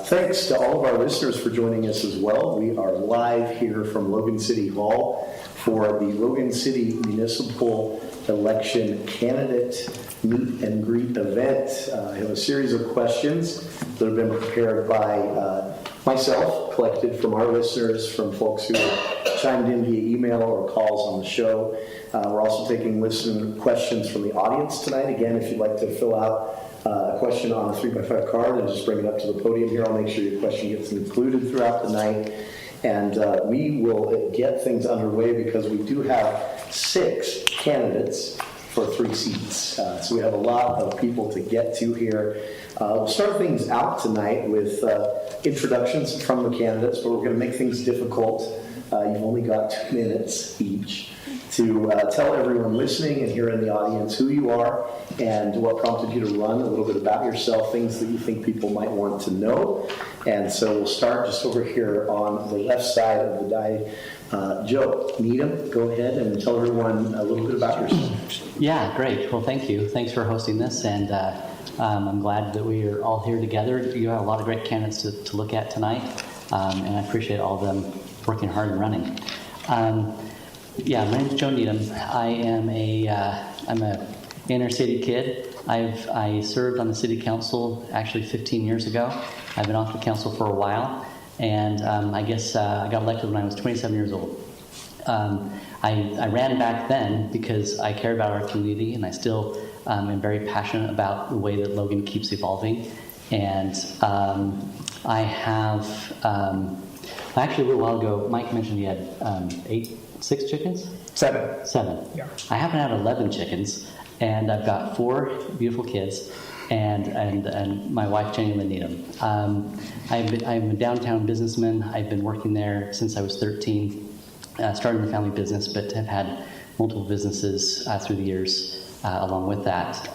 Thanks to all of our listeners for joining us as well. We are live here from Logan City Hall for the Logan City Municipal Election Candidate Meet and Greet event. I have a series of questions that have been prepared by myself, collected from our listeners, from folks who chimed in via email or calls on the show. We're also taking listener questions from the audience tonight. Again, if you'd like to fill out a question on a 3x5 card and just bring it up to the podium here, I'll make sure your question gets included throughout the night. And we will get things underway because we do have 6 candidates for 3 seats. So we have a lot of people to get to here. We'll start things out tonight with introductions from the candidates, but we're going to make things difficult. You've only got 2 minutes each to tell everyone listening and here in the audience who you are and what prompted you to run, a little bit about yourself, things that you think people might want to know. And so we'll start just over here on the left side of the die. Joe Needham, go ahead and tell everyone a little bit about yourself. Yeah, great. Well, thank you. Thanks for hosting this, and I'm glad that we are all here together. You have a lot of great candidates to look at tonight, and I appreciate all of them working hard and running. Yeah, my name is Joe Needham. I'm a inner city kid. I served on the city council actually 15 years ago. I've been off the council for a while, and I guess I got elected when I was 27 years old. I ran back then because I cared about our community, and I still am very passionate about the way that Logan keeps evolving. And I have, actually a little while ago, Mike mentioned he had 6 chickens? 7. 7. Yeah. I happen to have 11 chickens, and I've got 4 beautiful kids, and my wife, Jenny Lynn Needham. I'm a downtown businessman. I've been working there since I was 13, starting a family business, but have had multiple businesses through the years along with that.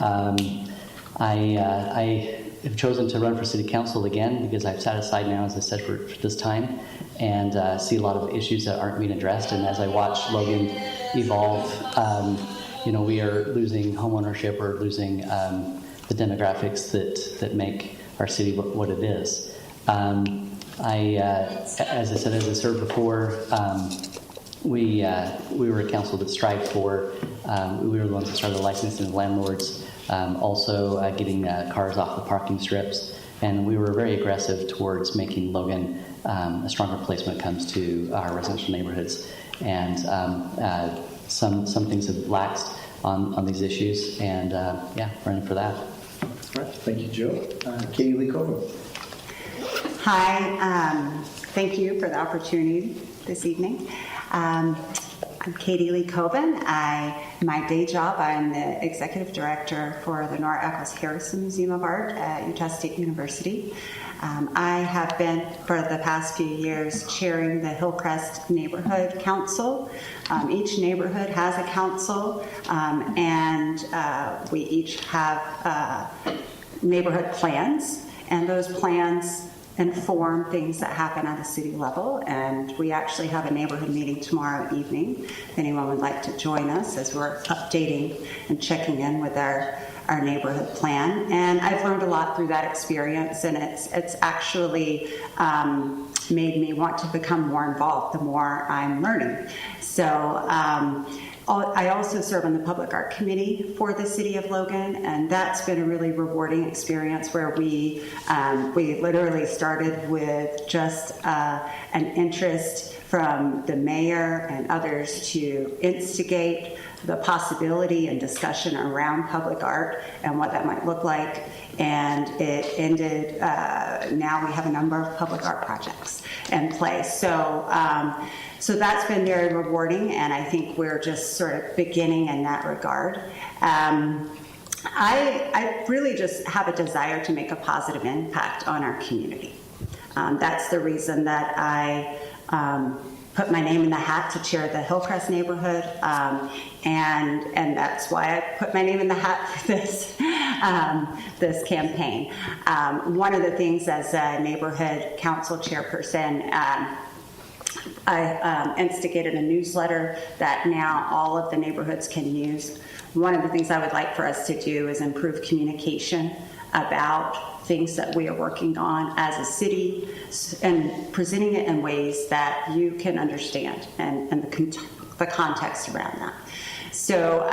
I have chosen to run for city council again because I've sat aside now, as I said, for this time, and see a lot of issues that aren't being addressed. And as I watch Logan evolve, we are losing homeownership, or losing the demographics that make our city what it is. As I said, as I served before, we were a council that strived for, we were the ones that started licensing the landlords, also getting cars off the parking strips, and we were very aggressive towards making Logan a stronger place when it comes to our residential neighborhoods. And some things have laxed on these issues, and running for that. All right, thank you, Joe. Katie Lee Coburn. Hi, thank you for the opportunity this evening. I'm Katie Lee Coben. My day job, I'm the executive director for the Nora Eccles Harrison Museum of Art at Utah State University. I have been, for the past few years, chairing the Hillcrest Neighborhood Council. Each neighborhood has a council, and we each have neighborhood plans, and those plans inform things that happen at a city level. And we actually have a neighborhood meeting tomorrow evening if anyone would like to join us as we're updating and checking in with our neighborhood plan. And I've learned a lot through that experience, and it's actually made me want to become more involved the more I'm learning. So I also serve on the Public Art Committee for the City of Logan, and that's been a really rewarding experience where we literally started with just an interest from the mayor and others to instigate the possibility and discussion around public art and what that might look like. And it ended, now we have a number of public art projects in place. So that's been very rewarding, and I think we're just sort of beginning in that regard. I really just have a desire to make a positive impact on our community. That's the reason that I put my name in the hat to chair the Hillcrest neighborhood, and that's why I put my name in the hat for this campaign. One of the things as a neighborhood council chairperson, I instigated a newsletter that now all of the neighborhoods can use. One of the things I would like for us to do is improve communication about things that we are working on as a city and presenting it in ways that you can understand and the context around that. So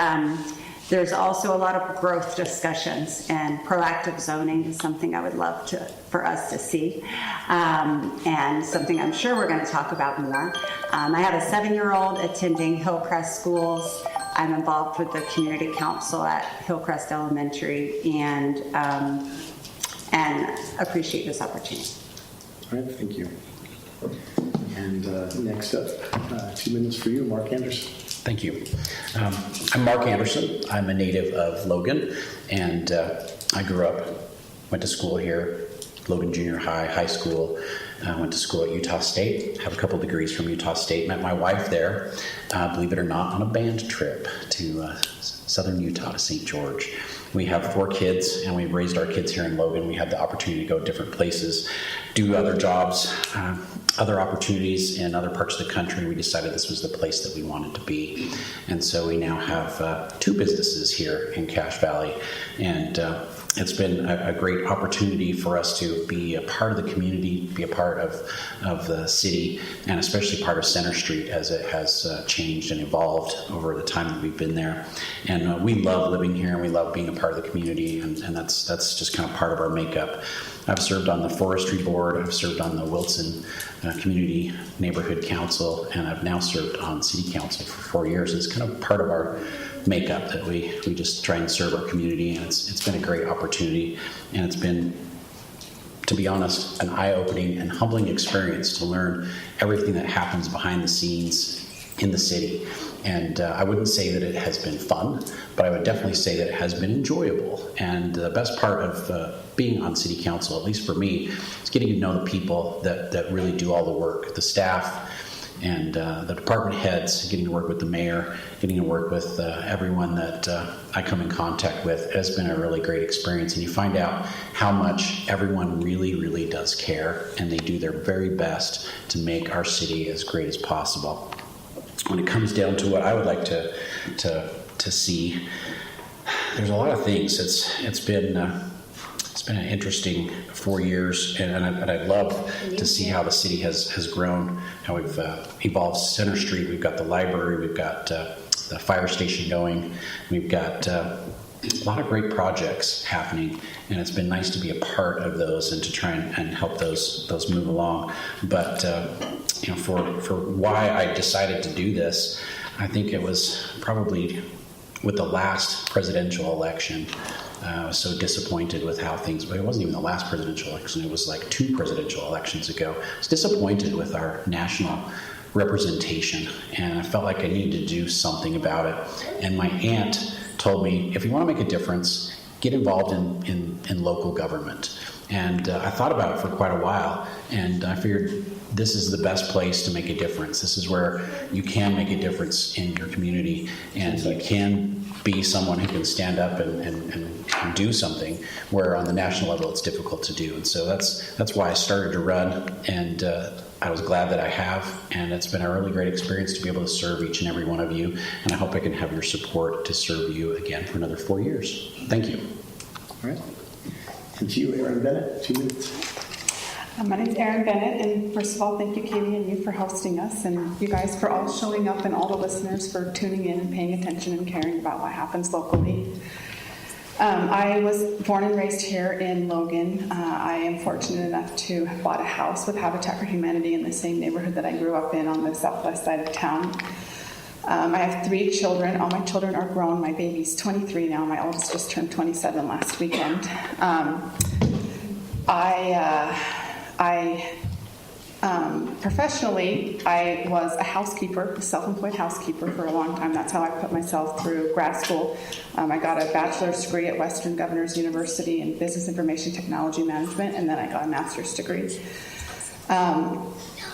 there's also a lot of growth discussions, and proactive zoning is something I would love for us to see, and something I'm sure we're going to talk about more. I have a 7-year-old attending Hillcrest Schools. I'm involved with the community council at Hillcrest Elementary, and appreciate this opportunity. All right, thank you. And next up, 2 minutes for you, Mark Anderson. Thank you. I'm Mark Anderson. I'm a native of Logan, and I grew up, went to school here, Logan Junior High, high school. Went to school at Utah State, have a couple degrees from Utah State. Met my wife there, believe it or not, on a band trip to southern Utah to St. George. We have 4 kids, and we've raised our kids here in Logan. We had the opportunity to go different places, do other jobs, other opportunities in other parts of the country. We decided this was the place that we wanted to be. And so we now have 2 businesses here in Cache Valley. And it's been a great opportunity for us to be a part of the community, be a part of the city, and especially part of Center Street as it has changed and evolved over the time that we've been there. And we love living here, and we love being a part of the community, and that's just kind of part of our makeup. I've served on the Forestry Board, I've served on the Wilson Community Neighborhood Council, and I've now served on City Council for 4 years. It's kind of part of our makeup that we just try and serve our community, and it's been a great opportunity, and it's been, to be honest, an eye-opening and humbling experience to learn everything that happens behind the scenes in the city. And I wouldn't say that it has been fun, but I would definitely say that it has been enjoyable. And the best part of being on City Council, at least for me, is getting to know the people that really do all the work, the staff, and the department heads, getting to work with the mayor, getting to work with everyone that I come in contact with. It has been a really great experience, and you find out how much everyone really, really does care, and they do their very best to make our city as great as possible. When it comes down to what I would like to see, there's a lot of things. It's been an interesting 4 years, and I'd love to see how the city has grown, how we've evolved Center Street. We've got the library, we've got the fire station going, we've got a lot of great projects happening, and it's been nice to be a part of those and to try and help those move along. But for why I decided to do this, I think it was probably with the last presidential election. I was so disappointed with how things, but it wasn't even the last presidential election, it was like 2 presidential elections ago. I was disappointed with our national representation, and I felt like I needed to do something about it. And my aunt told me, if you want to make a difference, get involved in local government. And I thought about it for quite a while, and I figured this is the best place to make a difference. This is where you can make a difference in your community, and you can be someone who can stand up and do something where on the national level it's difficult to do. And so that's why I started to run, and I was glad that I have, and it's been a really great experience to be able to serve each and every one of you, and I hope I can have your support to serve you again for another 4 years. Thank you. All right. And to you, Erin Bennett, 2 minutes. My name is Erin Bennett, and first of all, thank you, Katie, and you for hosting us, and you guys for all showing up, and all the listeners for tuning in and paying attention and caring about what happens locally. I was born and raised here in Logan. I am fortunate enough to have bought a house with Habitat for Humanity in the same neighborhood that I grew up in on the southwest side of town. I have 3 children. All my children are grown. My baby's 23 now. My oldest just turned 27 last weekend. Professionally, I was a housekeeper, a self-employed housekeeper for a long time. That's how I put myself through grad school. I got a bachelor's degree at Western Governors University in Business Information Technology Management, and then I got a master's degree.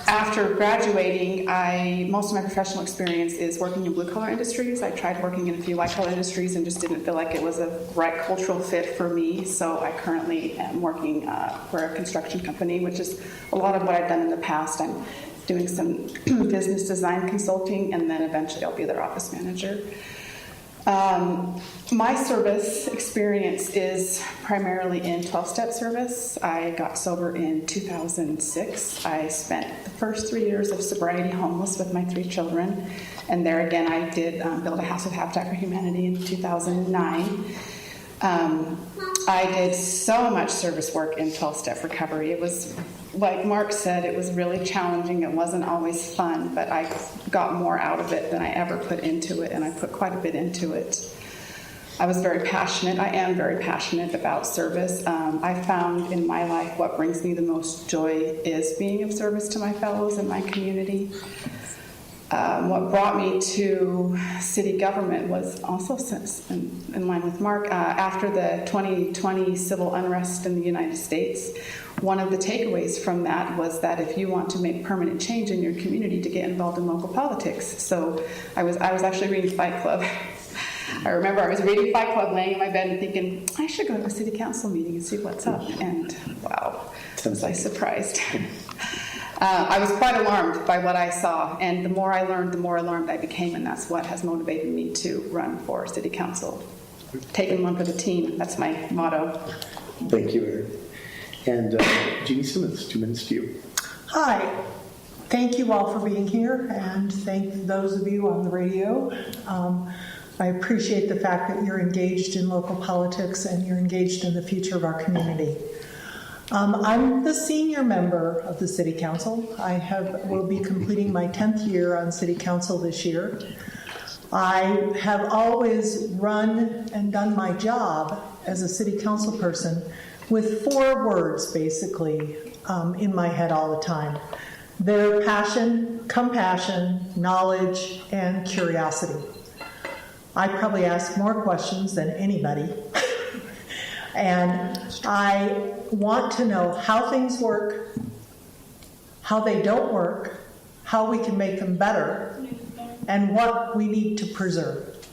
After graduating, most of my professional experience is working in blue-collar industries. I tried working in a few white-collar industries and just didn't feel like it was a right cultural fit for me. So I currently am working for a construction company, which is a lot of what I've done in the past. I'm doing some business design consulting, and then eventually I'll be their office manager. My service experience is primarily in 12-step service. I got sober in 2006. I spent the first 3 years of sobriety homeless with my 3 children. And there again, I did build a house with Habitat for Humanity in 2009. I did so much service work in 12-step recovery. It was, like Mark said, it was really challenging. It wasn't always fun, but I got more out of it than I ever put into it, and I put quite a bit into it. I was very passionate. I am very passionate about service. I found in my life what brings me the most joy is being of service to my fellows in my community. What brought me to city government was also in line with Mark. After the 2020 civil unrest in the United States, one of the takeaways from that was that if you want to make permanent change in your community, to get involved in local politics. So I was actually reading Fight Club. I remember I was reading Fight Club, laying in my bed and thinking, I should go to a city council meeting and see what's up. And wow, was I surprised. I was quite alarmed by what I saw, and the more I learned, the more alarmed I became, and that's what has motivated me to run for city council. Taking one for the team, that's my motto. Thank you, Erin. And Jeannie Simmons, 2 minutes to you. Hi. Thank you all for being here, and thank those of you on the radio. I appreciate the fact that you're engaged in local politics and you're engaged in the future of our community. I'm the senior member of the City Council. I will be completing my 10th year on City Council this year. I have always run and done my job as a City Council person with 4 words, basically, in my head all the time. They're passion, compassion, knowledge, and curiosity. I probably ask more questions than anybody. And I want to know how things work, how they don't work, how we can make them better, and what we need to preserve.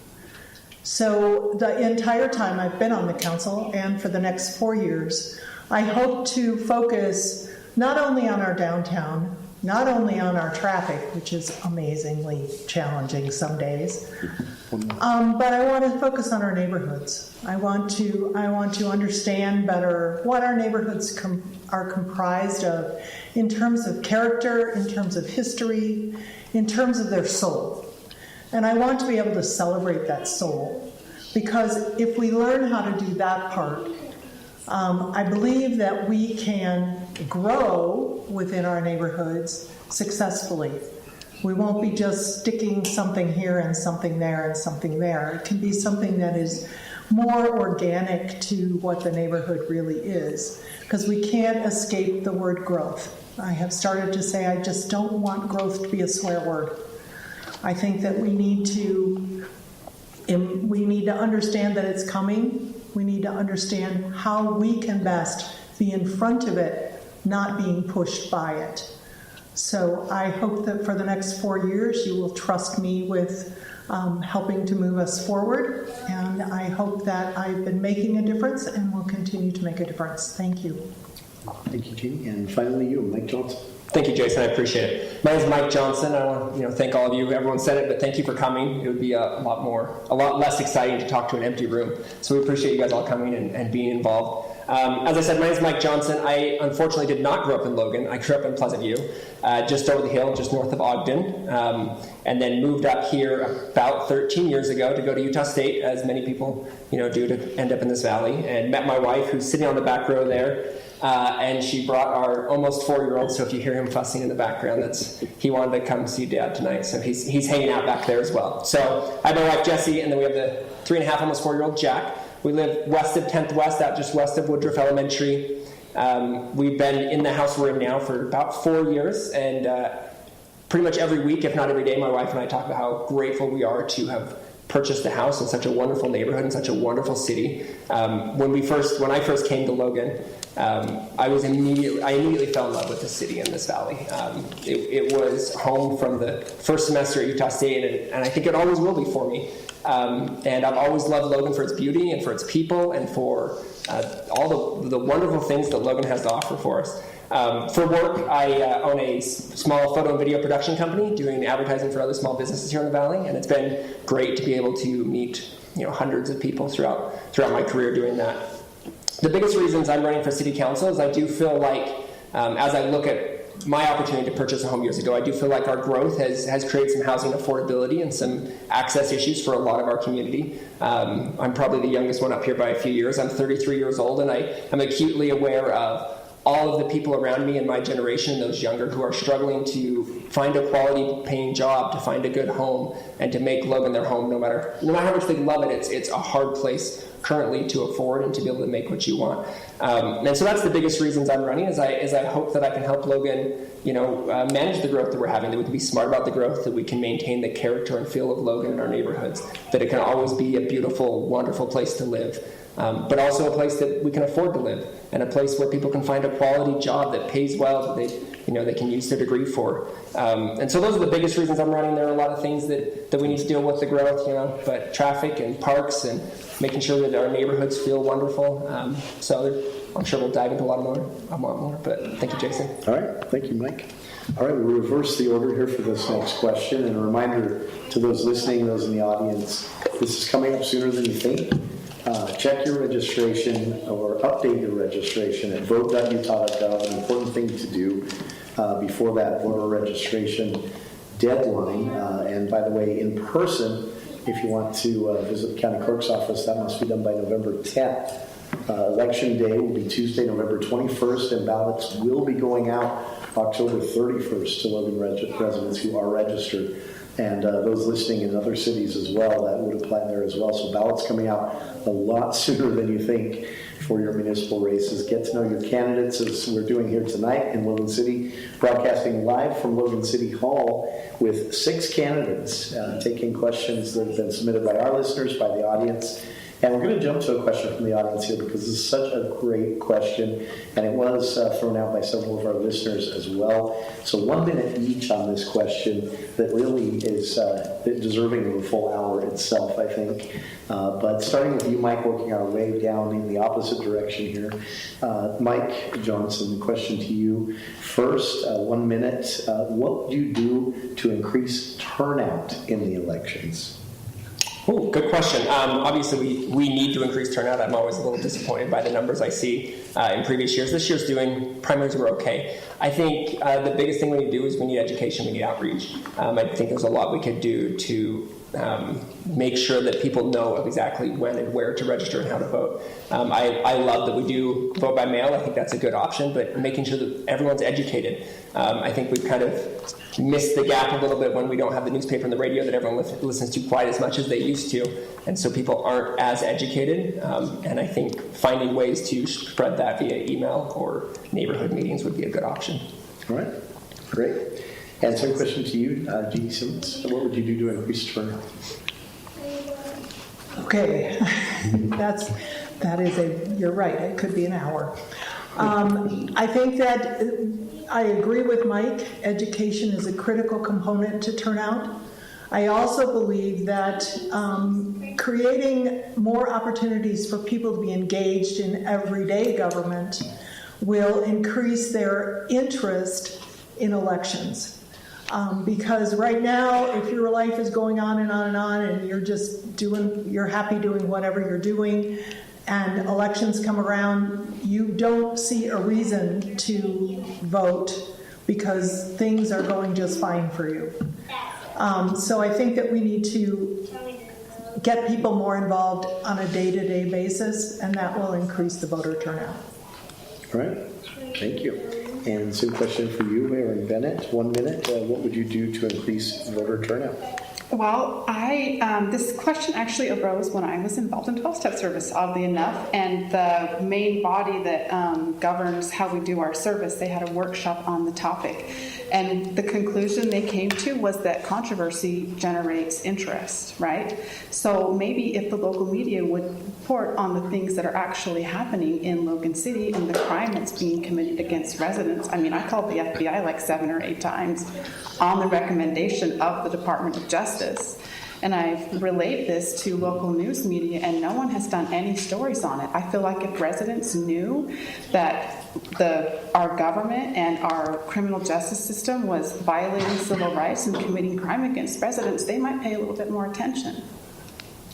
So the entire time I've been on the council, and for the next 4 years, I hope to focus not only on our downtown, not only on our traffic, which is amazingly challenging some days, but I want to focus on our neighborhoods. I want to understand better what our neighborhoods are comprised of in terms of character, in terms of history, in terms of their soul. And I want to be able to celebrate that soul, because if we learn how to do that part, I believe that we can grow within our neighborhoods successfully. We won't be just sticking something here and something there and something there. It can be something that is more organic to what the neighborhood really is, because we can't escape the word growth. I have started to say I just don't want growth to be a swear word. I think that we need to understand that it's coming. We need to understand how we can best be in front of it, not being pushed by it. So I hope that for the next 4 years you will trust me with helping to move us forward, and I hope that I've been making a difference and will continue to make a difference. Thank you. Thank you, Jeannie. And finally you, Mike Johnson. Thank you, Jason. I appreciate it. My name is Mike Johnson. I want to thank all of you. Everyone said it, but thank you for coming. It would be a lot less exciting to talk to an empty room. So we appreciate you guys all coming and being involved. As I said, my name is Mike Johnson. I unfortunately did not grow up in Logan. I grew up in Pleasant View, just over the hill, just north of Ogden, and then moved up here about 13 years ago to go to Utah State, as many people do to end up in this valley, and met my wife, who's sitting on the back row there. And she brought our almost 4-year-old, so if you hear him fussing in the background, he wanted to come see Dad tonight, so he's hanging out back there as well. So I have my wife Jessie, and then we have the 3.5, almost 4-year-old Jack. We live west of 10th West, out just west of Woodruff Elementary. We've been in the house we're in now for about 4 years, and pretty much every week, if not every day, my wife and I talk about how grateful we are to have purchased a house in such a wonderful neighborhood, in such a wonderful city. When I first came to Logan, I immediately fell in love with the city and this valley. It was home from the first semester at Utah State, and I think it always will be for me. And I've always loved Logan for its beauty and for its people and for all the wonderful things that Logan has to offer for us. For work, I own a small photo and video production company doing advertising for other small businesses here in the valley, and it's been great to be able to meet hundreds of people throughout my career doing that. The biggest reasons I'm running for city council is I do feel like, as I look at my opportunity to purchase a home years ago, I do feel like our growth has created some housing affordability and some access issues for a lot of our community. I'm probably the youngest one up here by a few years. I'm 33 years old, and I am acutely aware of all of the people around me in my generation, those younger, who are struggling to find a quality paying job, to find a good home, and to make Logan their home no matter how much they love it. It's a hard place currently to afford and to be able to make what you want. And so that's the biggest reasons I'm running, is I hope that I can help Logan, manage the growth that we're having, that we can be smart about the growth, that we can maintain the character and feel of Logan in our neighborhoods, that it can always be a beautiful, wonderful place to live. But also a place that we can afford to live, and a place where people can find a quality job that pays well, that they can use their degree for. And so those are the biggest reasons I'm running. There are a lot of things that we need to deal with the growth, but traffic and parks and making sure that our neighborhoods feel wonderful. So I'm sure we'll dive into a lot more, but thank you, Jason. All right, thank you, Mike. All right, we'll reverse the order here for this next question, and a reminder to those listening, those in the audience, this is coming up sooner than you think. Check your registration or update your registration at vote.utah.gov. An important thing to do before that voter registration deadline. And by the way, in person, if you want to visit the county clerk's office, that must be done by November 10th. Election day will be Tuesday, November 21st, and ballots will be going out October 31st to Logan residents who are registered. And those listening in other cities as well, that would apply there as well. So ballots coming out a lot sooner than you think for your municipal races. Get to know your candidates, as we're doing here tonight in Logan City, broadcasting live from Logan City Hall with 6 candidates, taking questions that have been submitted by our listeners, by the audience. And we're going to jump to a question from the audience here, because this is such a great question, and it was thrown out by several of our listeners as well. So 1 minute each on this question that really is deserving of a full hour itself, I think. But starting with you, Mike, working our way down in the opposite direction here. Mike Johnson, the question to you. First, 1 minute, what would you do to increase turnout in the elections? Oh, good question. Obviously, we need to increase turnout. I'm always a little disappointed by the numbers I see in previous years. This year's primaries were okay. I think the biggest thing we need to do is we need education, we need outreach. I think there's a lot we could do to make sure that people know of exactly when and where to register and how to vote. I love that we do vote by mail. I think that's a good option, but making sure that everyone's educated. I think we've kind of missed the gap a little bit when we don't have the newspaper and the radio that everyone listens to quite as much as they used to, and so people aren't as educated. And I think finding ways to spread that via email or neighborhood meetings would be a good option. All right, great. And so, question to you, G. Simmons. What would you do to increase turnout? Okay, you're right, it could be an hour. I think that I agree with Mike. Education is a critical component to turnout. I also believe that creating more opportunities for people to be engaged in everyday government will increase their interest in elections. Because right now, if your life is going on and on and on, and you're happy doing whatever you're doing, and elections come around, you don't see a reason to vote because things are going just fine for you. So I think that we need to get people more involved on a day-to-day basis, and that will increase the voter turnout. All right, thank you. And same question for you, Aaron Bennett. 1 minute. What would you do to increase voter turnout? Well, this question actually arose when I was involved in 12-step service, oddly enough, and the main body that governs how we do our service, they had a workshop on the topic. And the conclusion they came to was that controversy generates interest, right? So maybe if the local media would report on the things that are actually happening in Logan City and the crime that's being committed against residents. I mean, I called the FBI like 7 or 8 times on the recommendation of the Department of Justice. And I've relayed this to local news media, and no one has done any stories on it. I feel like if residents knew that our government and our criminal justice system was violating civil rights and committing crime against residents, they might pay a little bit more attention.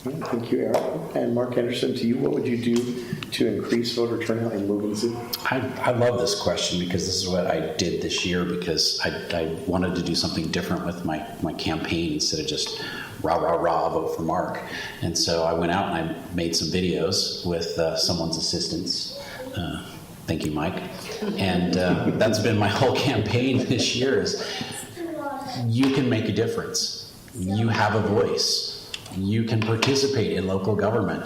Thank you, Aaron. And Mark Anderson, to you, what would you do to increase voter turnout in Logan City? I love this question because this is what I did this year because I wanted to do something different with my campaign instead of just rah, rah, rah, vote for Mark. And so I went out and I made some videos with someone's assistance. Thank you, Mike. And that's been my whole campaign this year is you can make a difference. You have a voice. You can participate in local government.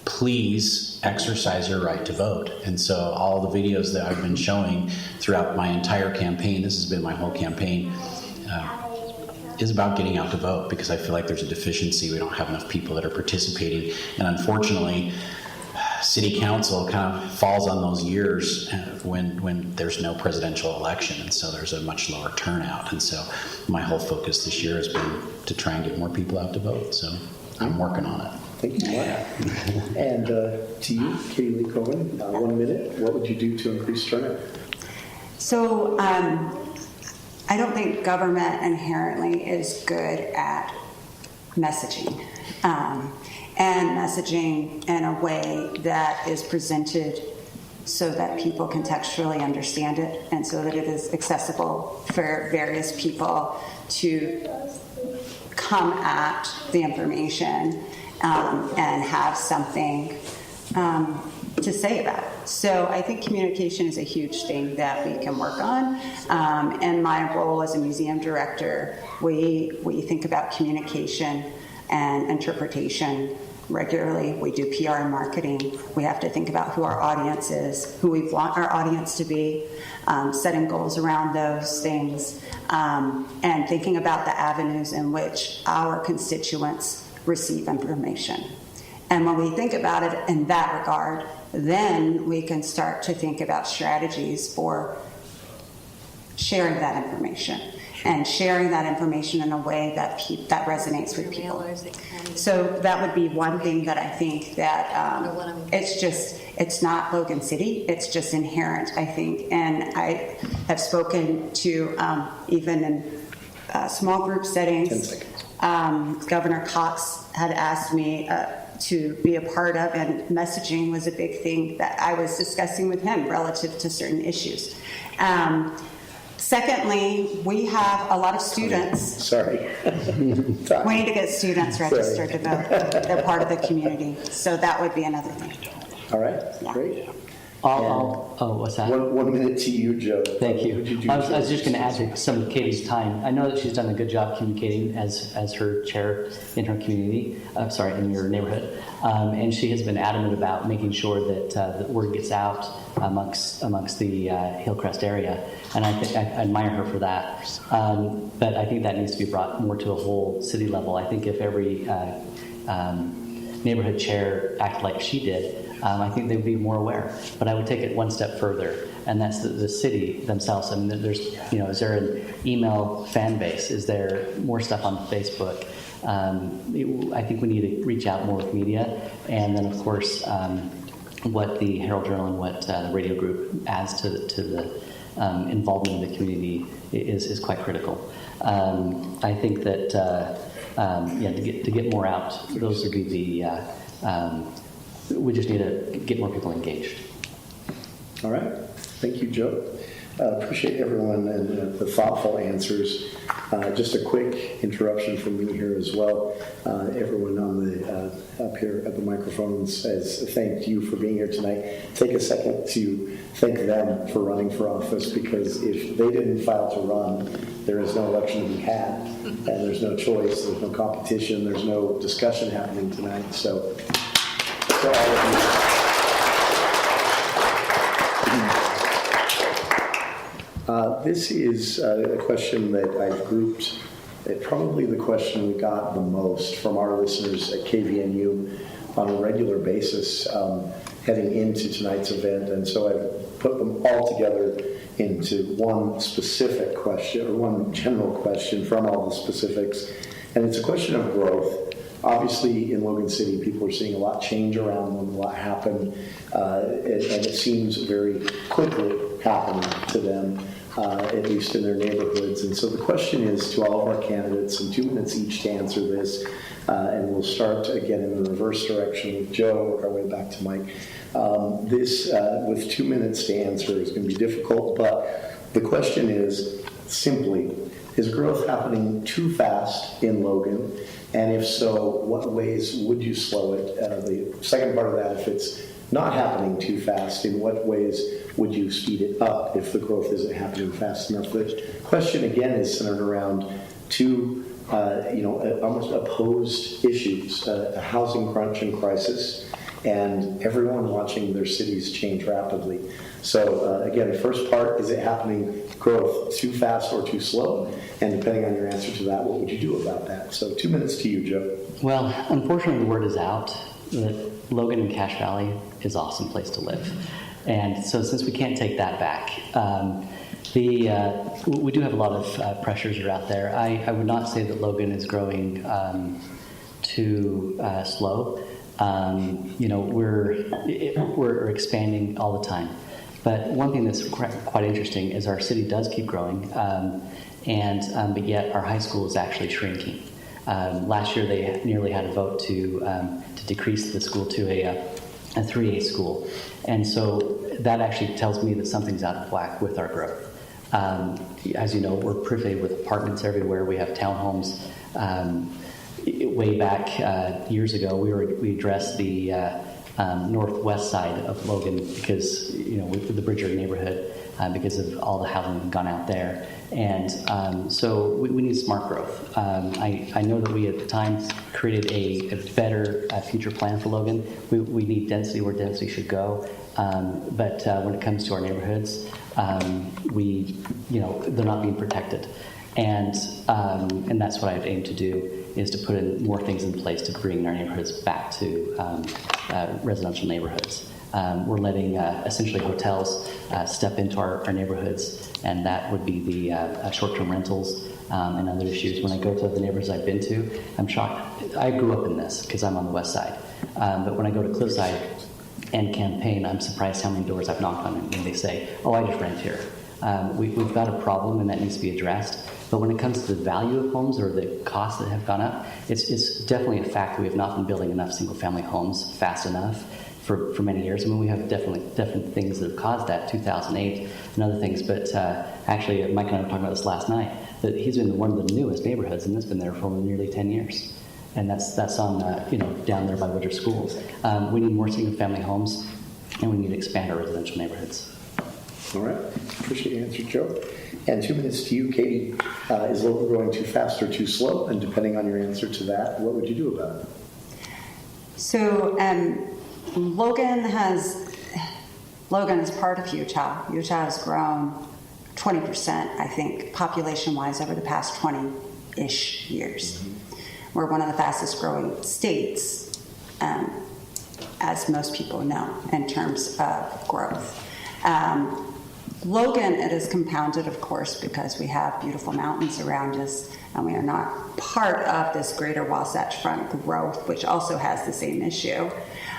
Please exercise your right to vote. And so all the videos that I've been showing throughout my entire campaign, this has been my whole campaign, is about getting out to vote because I feel like there's a deficiency. We don't have enough people that are participating. And unfortunately, City Council kind of falls on those years when there's no presidential election, and so there's a much lower turnout. And so my whole focus this year has been to try and get more people out to vote. So I'm working on it. Thank you, Mark. And to you, Katie Lee Cohen, 1 minute, what would you do to increase turnout? So I don't think government inherently is good at messaging. And messaging in a way that is presented so that people contextually understand it and so that it is accessible for various people to come at the information and have something to say about it. So I think communication is a huge thing that we can work on. In my role as a museum director, we think about communication and interpretation regularly. We do PR and marketing. We have to think about who our audience is, who we want our audience to be, setting goals around those things, and thinking about the avenues in which our constituents receive information. And when we think about it in that regard, then we can start to think about strategies for sharing that information. And sharing that information in a way that resonates with people. So that would be one thing that I think that it's not Logan City, it's just inherent, I think. And I have spoken to, even in small group settings, Governor Cox had asked me to be a part of, and messaging was a big thing that I was discussing with him relative to certain issues. Secondly, we have a lot of students. Sorry. We need to get students registered to vote. They're part of the community. So that would be another thing. All right, Yeah. great. What's that? 1 minute to you, Joe. Thank you. What would do I was just going to add to some of Katie's time. I know that she's done a good job communicating as her chair in her community, in your neighborhood. And she has been adamant about making sure that the word gets out amongst the Hillcrest area. And I think I admire her for that. But I think that needs to be brought more to a whole city level. I think if every neighborhood chair acted like she did, I think they'd be more aware. But I would take it one step further, and that's the city themselves. I mean, there's, is there an email fan base? Is there more stuff on Facebook? I think we need to reach out more with media, and then of course, what the Herald Journal and what the radio group adds to the involvement in the community is quite critical. I think that to get more out, those would be we just need to get more people engaged. All right. Thank you, Joe. Appreciate everyone and the thoughtful answers. Just a quick interruption from me here as well. Everyone on the up here at the microphones has thanked you for being here tonight. Take a second to thank them for running for office, because if they didn't file to run, there is no election to be had, and there's no choice, there's no competition, there's no discussion happening tonight. So to all of you. This is a question that I've grouped, probably the question we got the most from our listeners at KVNU on a regular basis heading into tonight's event. And so I've put them all together into one specific question, or one general question from all the specifics. And it's a question of growth. Obviously, in Logan City, people are seeing a lot change around them, a lot happen, and it seems very quickly happening to them. at least in their neighborhoods. And so the question is to all of our candidates, and 2 minutes each to answer this, and we'll start again in the reverse direction with Joe, work our way back to Mike. This, with 2 minutes to answer, is going to be difficult, but the question is simply, is growth happening too fast in Logan? And if so, what ways would you slow it? The second part of that, if it's not happening too fast, in what ways would you speed it up if the growth isn't happening fast enough? The question again is centered around two almost opposed issues, a housing crunch and crisis, and everyone watching their cities change rapidly. So again, the first part, is it happening growth too fast or too slow? And depending on your answer to that, what would you do about that? So 2 minutes to you, Joe. Well, unfortunately, the word is out that Logan and Cache Valley is an awesome place to live. And so since we can't take that back, we do have a lot of pressures are out there. I would not say that Logan is growing too slow. We're expanding all the time. But one thing that's quite interesting is our city does keep growing, but yet our high school is actually shrinking. Last year they nearly had a vote to decrease the school to a 3A school. And so that actually tells me that something's out of whack with our growth. As you know, we're privy with apartments everywhere. We have townhomes. Way back years ago, we addressed the northwest side of Logan because, the Bridger neighborhood, because of all the housing that had gone out there. And so we need smart growth. I know that we at the time created a better future plan for Logan. We need density where density should go. But when it comes to our neighborhoods, they're not being protected. And that's what I'd aim to do, is to put in more things in place to bring our neighborhoods back to residential neighborhoods. We're letting essentially hotels step into our neighborhoods, and that would be the short-term rentals and other issues. When I go to the neighborhoods I've been to, I'm shocked. I grew up in this because I'm on the west side. But when I go to Cliffside and Campaign, I'm surprised how many doors I've knocked on and they say, "Oh, I just rent here." We've got a problem, and that needs to be addressed. But when it comes to the value of homes or the costs that have gone up, it's definitely a fact that we have not been building enough single-family homes fast enough for many years. I mean, we have definite things that have caused that, 2008 and other things. But actually, Mike and I were talking about this last night, that he's been one of the newest neighborhoods, and it's been there for nearly 10 years. And that's on, down there by Woodruff Schools. We need more single-family homes, and we need to expand our residential neighborhoods. All right. Appreciate your answer, Joe. And 2 minutes to you, Katie. Is Logan growing too fast or too slow? And depending on your answer to that, what would you do about it? So Logan is part of Utah. Utah has grown 20%, I think, population-wise over the past 20-ish years. We're one of the fastest growing states, as most people know, in terms of growth. Logan, it is compounded, of course, because we have beautiful mountains around us, and we are not part of this greater Wasatch Front growth, which also has the same issue.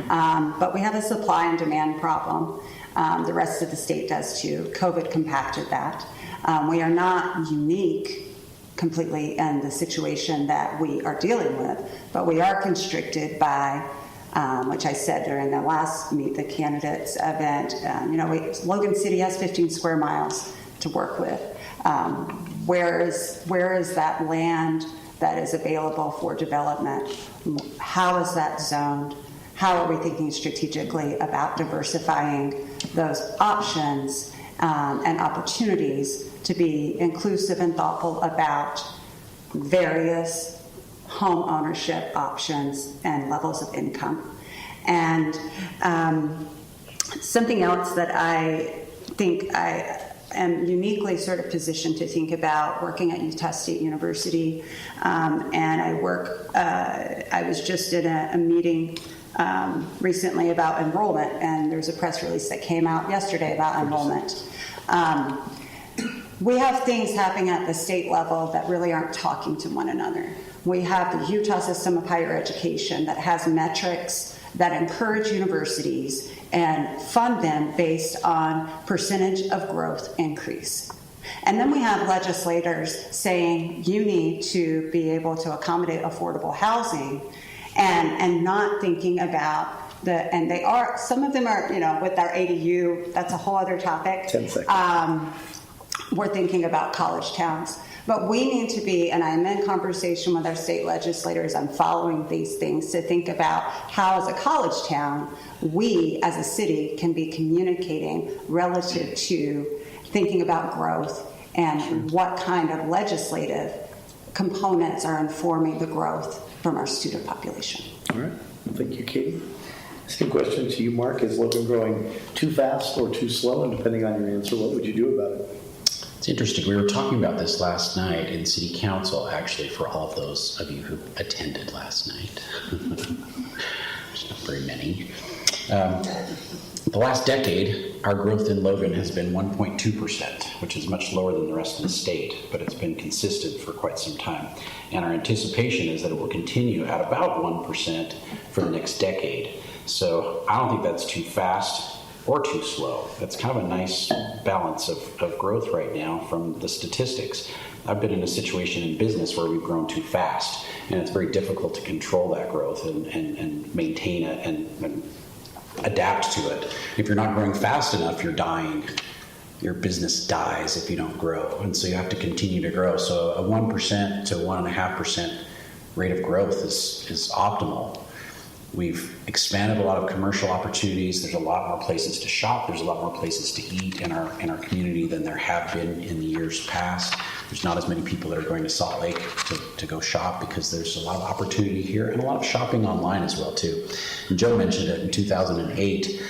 But we have a supply and demand problem. The rest of the state does too. COVID compacted that. We are not unique completely in the situation that we are dealing with, but we are constricted by which I said during the last Meet the Candidates event. Logan City has 15 square miles to work with. Where is that land that is available for development? How is that zoned? How are we thinking strategically about diversifying those options and opportunities to be inclusive and thoughtful about various home ownership options and levels of income? And something else that I think I am uniquely sort of positioned to think about, working at Utah State University, and I was just in a meeting recently about enrollment, and there's a press release that came out yesterday about enrollment. We have things happening at the state level that really aren't talking to one another. We have the Utah system of higher education that has metrics that encourage universities and fund them based on percentage of growth increase. And then we have legislators saying you need to be able to accommodate affordable housing and not thinking about and they are, some of them are, with our ADU, that's a whole other topic. 10 seconds. We're thinking about college towns. But we need to be, and I'm in conversation with our state legislators, I'm following these things to think about how, as a college town, we as a city can be communicating relative to thinking about growth and what kind of legislative components are informing the growth from our student population. All right. Thank you, Katie. Same question to you, Mark. Is Logan growing too fast or too slow? And depending on your answer, what would you do about it? It's interesting. We were talking about this last night in City Council, actually, for all of those of you who attended last night. There's not very many. The last decade, our growth in Logan has been 1.2%, which is much lower than the rest of the state, but it's been consistent for quite some time. And our anticipation is that it will continue at about 1% for the next decade. So I don't think that's too fast or too slow. That's kind of a nice balance of growth right now from the statistics. I've been in a situation in business where we've grown too fast, and it's very difficult to control that growth and maintain it and adapt to it. If you're not growing fast enough, you're dying. Your business dies if you don't grow, and so you have to continue to grow. So a 1% to 1.5% rate of growth is optimal. We've expanded a lot of commercial opportunities. There's a lot more places to shop. There's a lot more places to eat in our community than there have been in the years past. There's not as many people that are going to Salt Lake to go shop because there's a lot of opportunity here and a lot of shopping online as well too. And Joe mentioned it in 2008.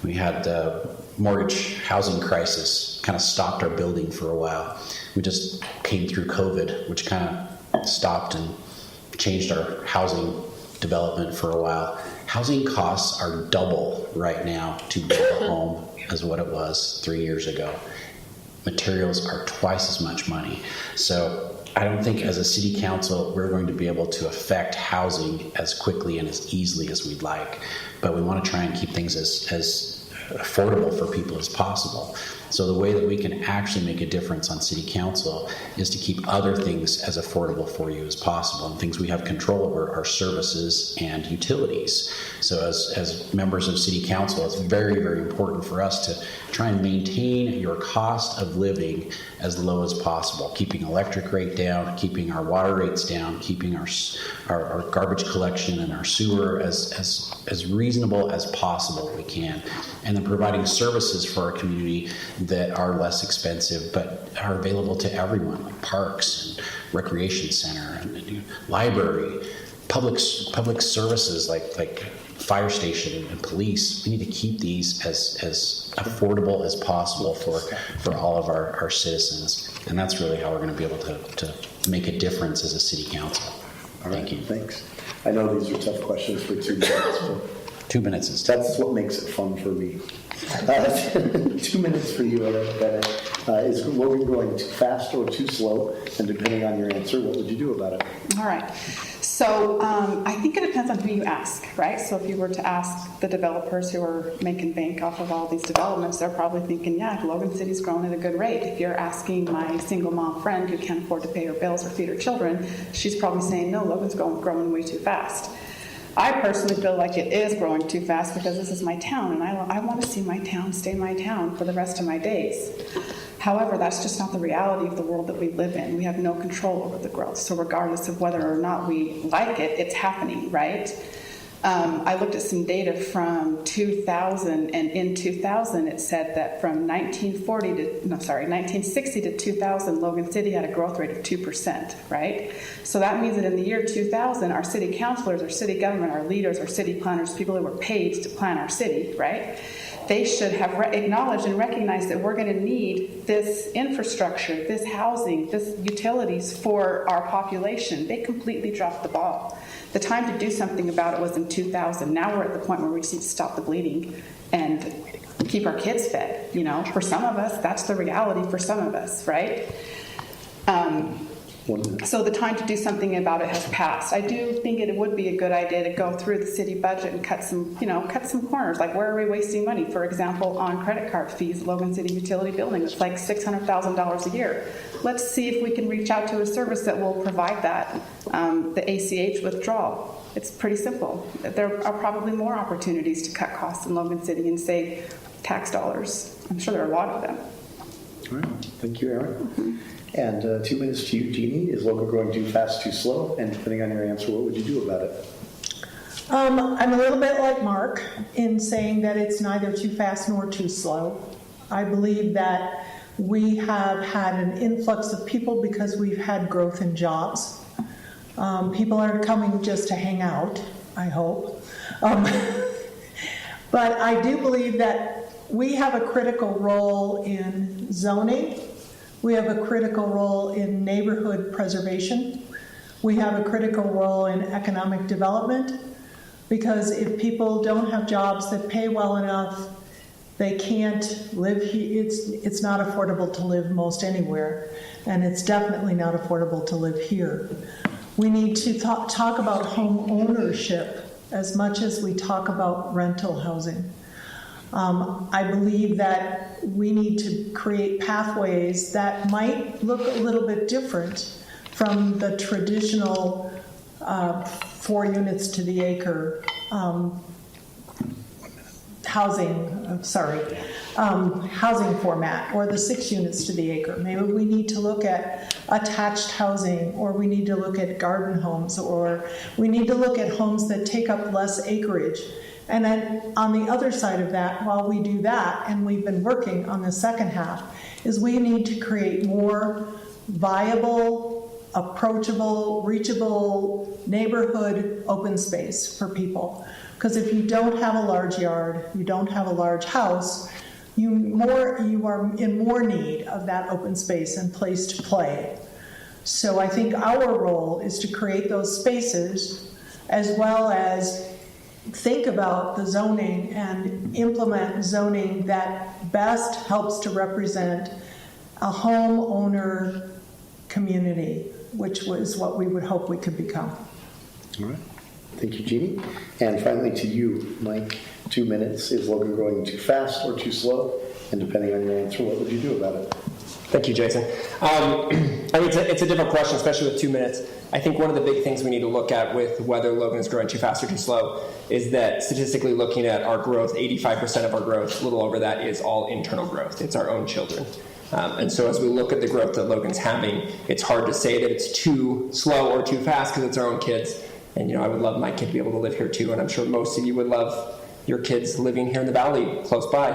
We had the mortgage housing crisis kind of stopped our building for a while. We just came through COVID, which kind of stopped and changed our housing development for a while. Housing costs are double right now to build a home as what it was 3 years ago. Materials are twice as much money. So I don't think as a city council we're going to be able to affect housing as quickly and as easily as we'd like. But we want to try and keep things as affordable for people as possible. So the way that we can actually make a difference on city council is to keep other things as affordable for you as possible. And things we have control over are services and utilities. So as members of city council, it's very, very important for us to try and maintain your cost of living as low as possible, keeping electric rate down, keeping our water rates down, keeping our garbage collection and our sewer as reasonable as possible we can, and then providing services for our community that are less expensive but are available to everyone, like parks and recreation center and library, public services like fire station and police. We need to keep these as affordable as possible for all of our citizens, and that's really how we're going to be able to make a difference as a city council. Thank you. Thanks. I know these are tough questions for 2 minutes, but 2 minutes is that's what makes it fun for me. 2 minutes for you, Bennett. Is Logan growing too fast or too slow? And depending on your answer, what would you do about it? All right. So I think it depends on who you ask, right? So if you were to ask the developers who are making bank off of all these developments, they're probably thinking, yeah, Logan City's growing at a good rate. If you're asking my single mom friend who can't afford to pay her bills or feed her children, she's probably saying, no, Logan's growing way too fast. I personally feel like it is growing too fast because this is my town, and I want to see my town stay my town for the rest of my days. However, that's just not the reality of the world that we live in. We have no control over the growth. So regardless of whether or not we like it, it's happening, right? I looked at some data from 2000, and in 2000 it said that from 1960 to 2000, Logan City had a growth rate of 2%, right? So that means that in the year 2000, our city councilors, our city government, our leaders, our city planners, people who were paid to plan our city, right? They should have acknowledged and recognized that we're going to need this infrastructure, this housing, this utilities for our population. They completely dropped the ball. The time to do something about it was in 2000. Now we're at the point where we just need to stop the bleeding and keep our kids fed. You know, for some of us, that's the reality for some of us, right? 1 minute. So the time to do something about it has passed. I do think it would be a good idea to go through the city budget and cut some corners. Like, where are we wasting money? For example, on credit card fees, Logan City Utility Building, it's like $600,000 a year. Let's see if we can reach out to a service that will provide that, the ACH withdrawal. It's pretty simple. There are probably more opportunities to cut costs in Logan City and save tax dollars. I'm sure there are a lot of them. All right. Thank you, Erin. And 2 minutes to you, Jeannie. Is Logan growing too fast, too slow? And depending on your answer, what would you do about it? I'm a little bit like Mark in saying that it's neither too fast nor too slow. I believe that we have had an influx of people because we've had growth in jobs. People aren't coming just to hang out, I hope. But I do believe that we have a critical role in zoning. We have a critical role in neighborhood preservation. We have a critical role in economic development, because if people don't have jobs that pay well enough, they can't live here. It's not affordable to live most anywhere, and it's definitely not affordable to live here. We need to talk about home ownership as much as we talk about rental housing. I believe that we need to create pathways that might look a little bit different from the traditional 4 units to the acre housing format, or the 6 units to the acre. Maybe we need to look at attached housing, or we need to look at garden homes, or we need to look at homes that take up less acreage. And then on the other side of that, while we do that, and we've been working on the second half, is we need to create more viable, approachable, reachable neighborhood open space for people. Because if you don't have a large yard, you don't have a large house, you are in more need of that open space and place to play. So I think our role is to create those spaces, as well as think about the zoning and implement zoning that best helps to represent a homeowner community, which was what we would hope we could become. All right. Thank you, Jeannie. And finally to you, Mike, 2 minutes. Is Logan growing too fast or too slow? And depending on your answer, what would you do about it? Thank you, Jason. I mean, it's a different question, especially with 2 minutes. I think one of the big things we need to look at with whether Logan is growing too fast or too slow is that statistically looking at our growth, 85% of our growth, a little over that, is all internal growth. It's our own children. And so as we look at the growth that Logan's having, it's hard to say that it's too slow or too fast because it's our own kids. And, I would love my kid to be able to live here too, and I'm sure most of you would love your kids living here in the valley close by.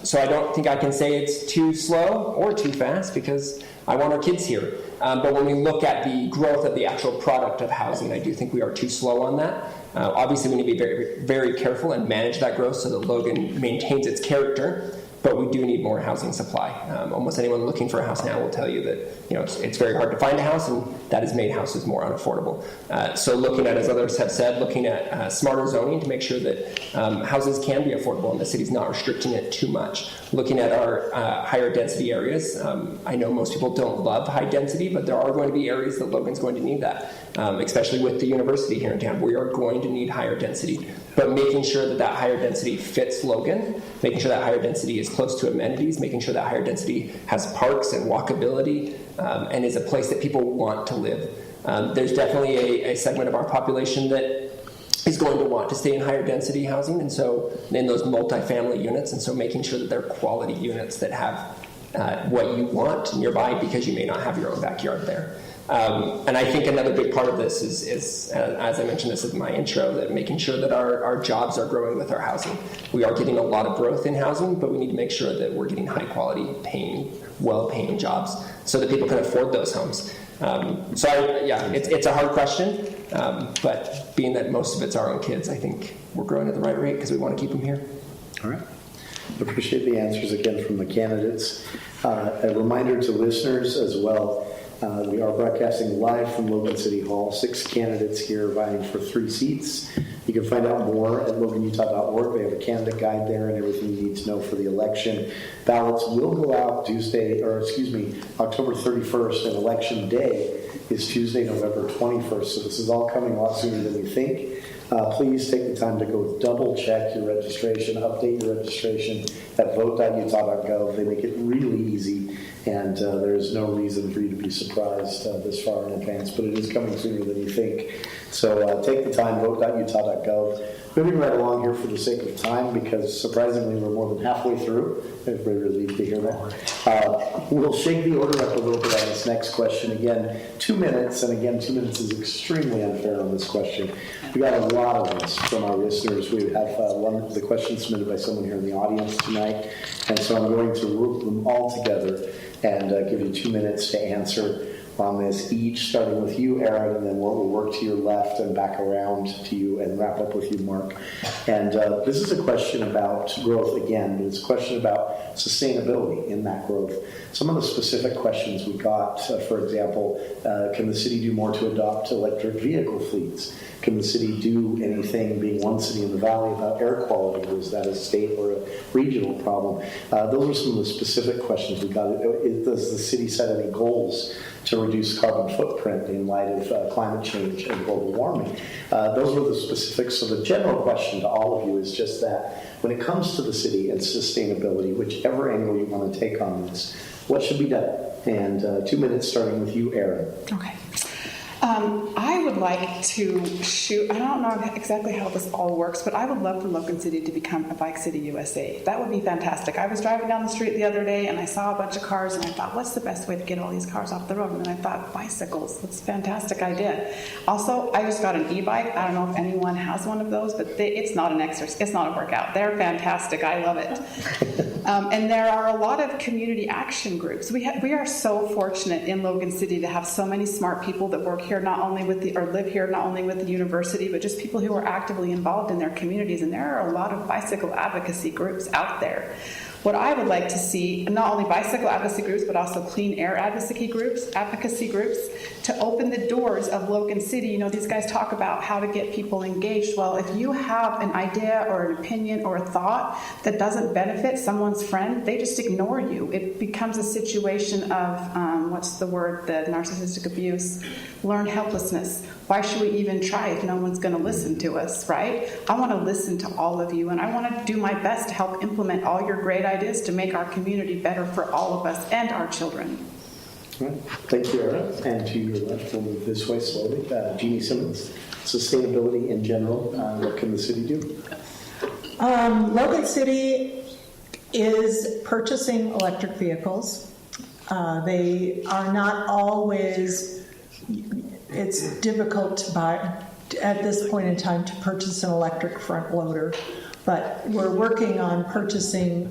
So I don't think I can say it's too slow or too fast because I want our kids here. But when we look at the growth of the actual product of housing, I do think we are too slow on that. Obviously, we need to be very, very careful and manage that growth so that Logan maintains its character. But we do need more housing supply. Almost anyone looking for a house now will tell you that it's very hard to find a house, and that has made houses more unaffordable. So looking at, as others have said, looking at smarter zoning to make sure that houses can be affordable and the city's not restricting it too much. Looking at our higher density areas. I know most people don't love high density, but there are going to be areas that Logan's going to need that, especially with the university here in town. We are going to need higher density. But making sure that higher density fits Logan, making sure that higher density is close to amenities, making sure that higher density has parks and walkability, and is a place that people want to live. There's definitely a segment of our population that is going to want to stay in higher density housing, and so in those multifamily units, and so making sure that they're quality units that have what you want nearby because you may not have your own backyard there. And I think another big part of this is as I mentioned this in my intro, that making sure that our jobs are growing with our housing. We are getting a lot of growth in housing, but we need to make sure that we're getting high quality, well-paying jobs so that people can afford those homes. It's a hard question, but being that most of it's our own kids, I think we're growing at the right rate because we want to keep them here. All right. Appreciate the answers again from the candidates. A reminder to listeners as well We are broadcasting live from Logan City Hall. 6 candidates here vying for 3 seats. You can find out more at loganutah.org. They have a candidate guide there and everything you need to know for the election. Ballots will go out October 31st, and election day is Tuesday, November 21st. So this is all coming a lot sooner than you think. Please take the time to go double check your registration, update your registration at vote.utah.gov. They make it really easy, and there's no reason for you to be surprised this far in advance, but it is coming sooner than you think. So take the time, vote.utah.gov. Moving right along here for the sake of time, because surprisingly we're more than halfway through. Everybody relieved to hear that. We'll shake the order up a little bit on this next question. Again, 2 minutes, and again, 2 minutes is extremely unfair on this question. We got a lot of this from our listeners. We have the question submitted by someone here in the audience tonight, and so I'm going to group them all together and give you 2 minutes to answer on this each, starting with you, Aaron, and then we'll work to your left and back around to you and wrap up with you, Mark. And this is a question about growth again, but it's a question about sustainability in that growth. Some of the specific questions we got, for example, can the city do more to adopt electric vehicle fleets? Can the city do anything, being one city in the valley, about air quality? Or is that a state or a regional problem? Those are some of the specific questions we got. Does the city set any goals to reduce carbon footprint in light of climate change and global warming? Those were the specifics. So the general question to all of you is just that when it comes to the city and sustainability, whichever angle you want to take on this, what should be done? And 2 minutes starting with you, Aaron. Okay. I would like to I don't know exactly how this all works, but I would love for Logan City to become a Bike City USA. That would be fantastic. I was driving down the street the other day and I saw a bunch of cars and I thought, what's the best way to get all these cars off the road? And then I thought, bicycles. That's a fantastic idea. Also, I just got an e-bike. I don't know if anyone has one of those, but it's not an exercise. It's not a workout. They're fantastic. I love it. And there are a lot of community action groups. We are so fortunate in Logan City to have so many smart people that work here, live here not only with the university, but just people who are actively involved in their communities. And there are a lot of bicycle advocacy groups out there. What I would like to see, not only bicycle advocacy groups, but also clean air advocacy groups, to open the doors of Logan City. You know, these guys talk about how to get people engaged. Well, if you have an idea or an opinion or a thought that doesn't benefit someone's friend, they just ignore you. It becomes a situation of, the narcissistic abuse, learned helplessness. Why should we even try if no one's going to listen to us, right? I want to listen to all of you, and I want to do my best to help implement all your great ideas to make our community better for all of us and our children. All right. Thank you, Aaron. And to your left, we'll move this way slowly. Jeannie Simmons, sustainability in general, what can the city do? Logan City is purchasing electric vehicles. They are not always, it's difficult to buy at this point in time to purchase an electric front loader, but we're working on purchasing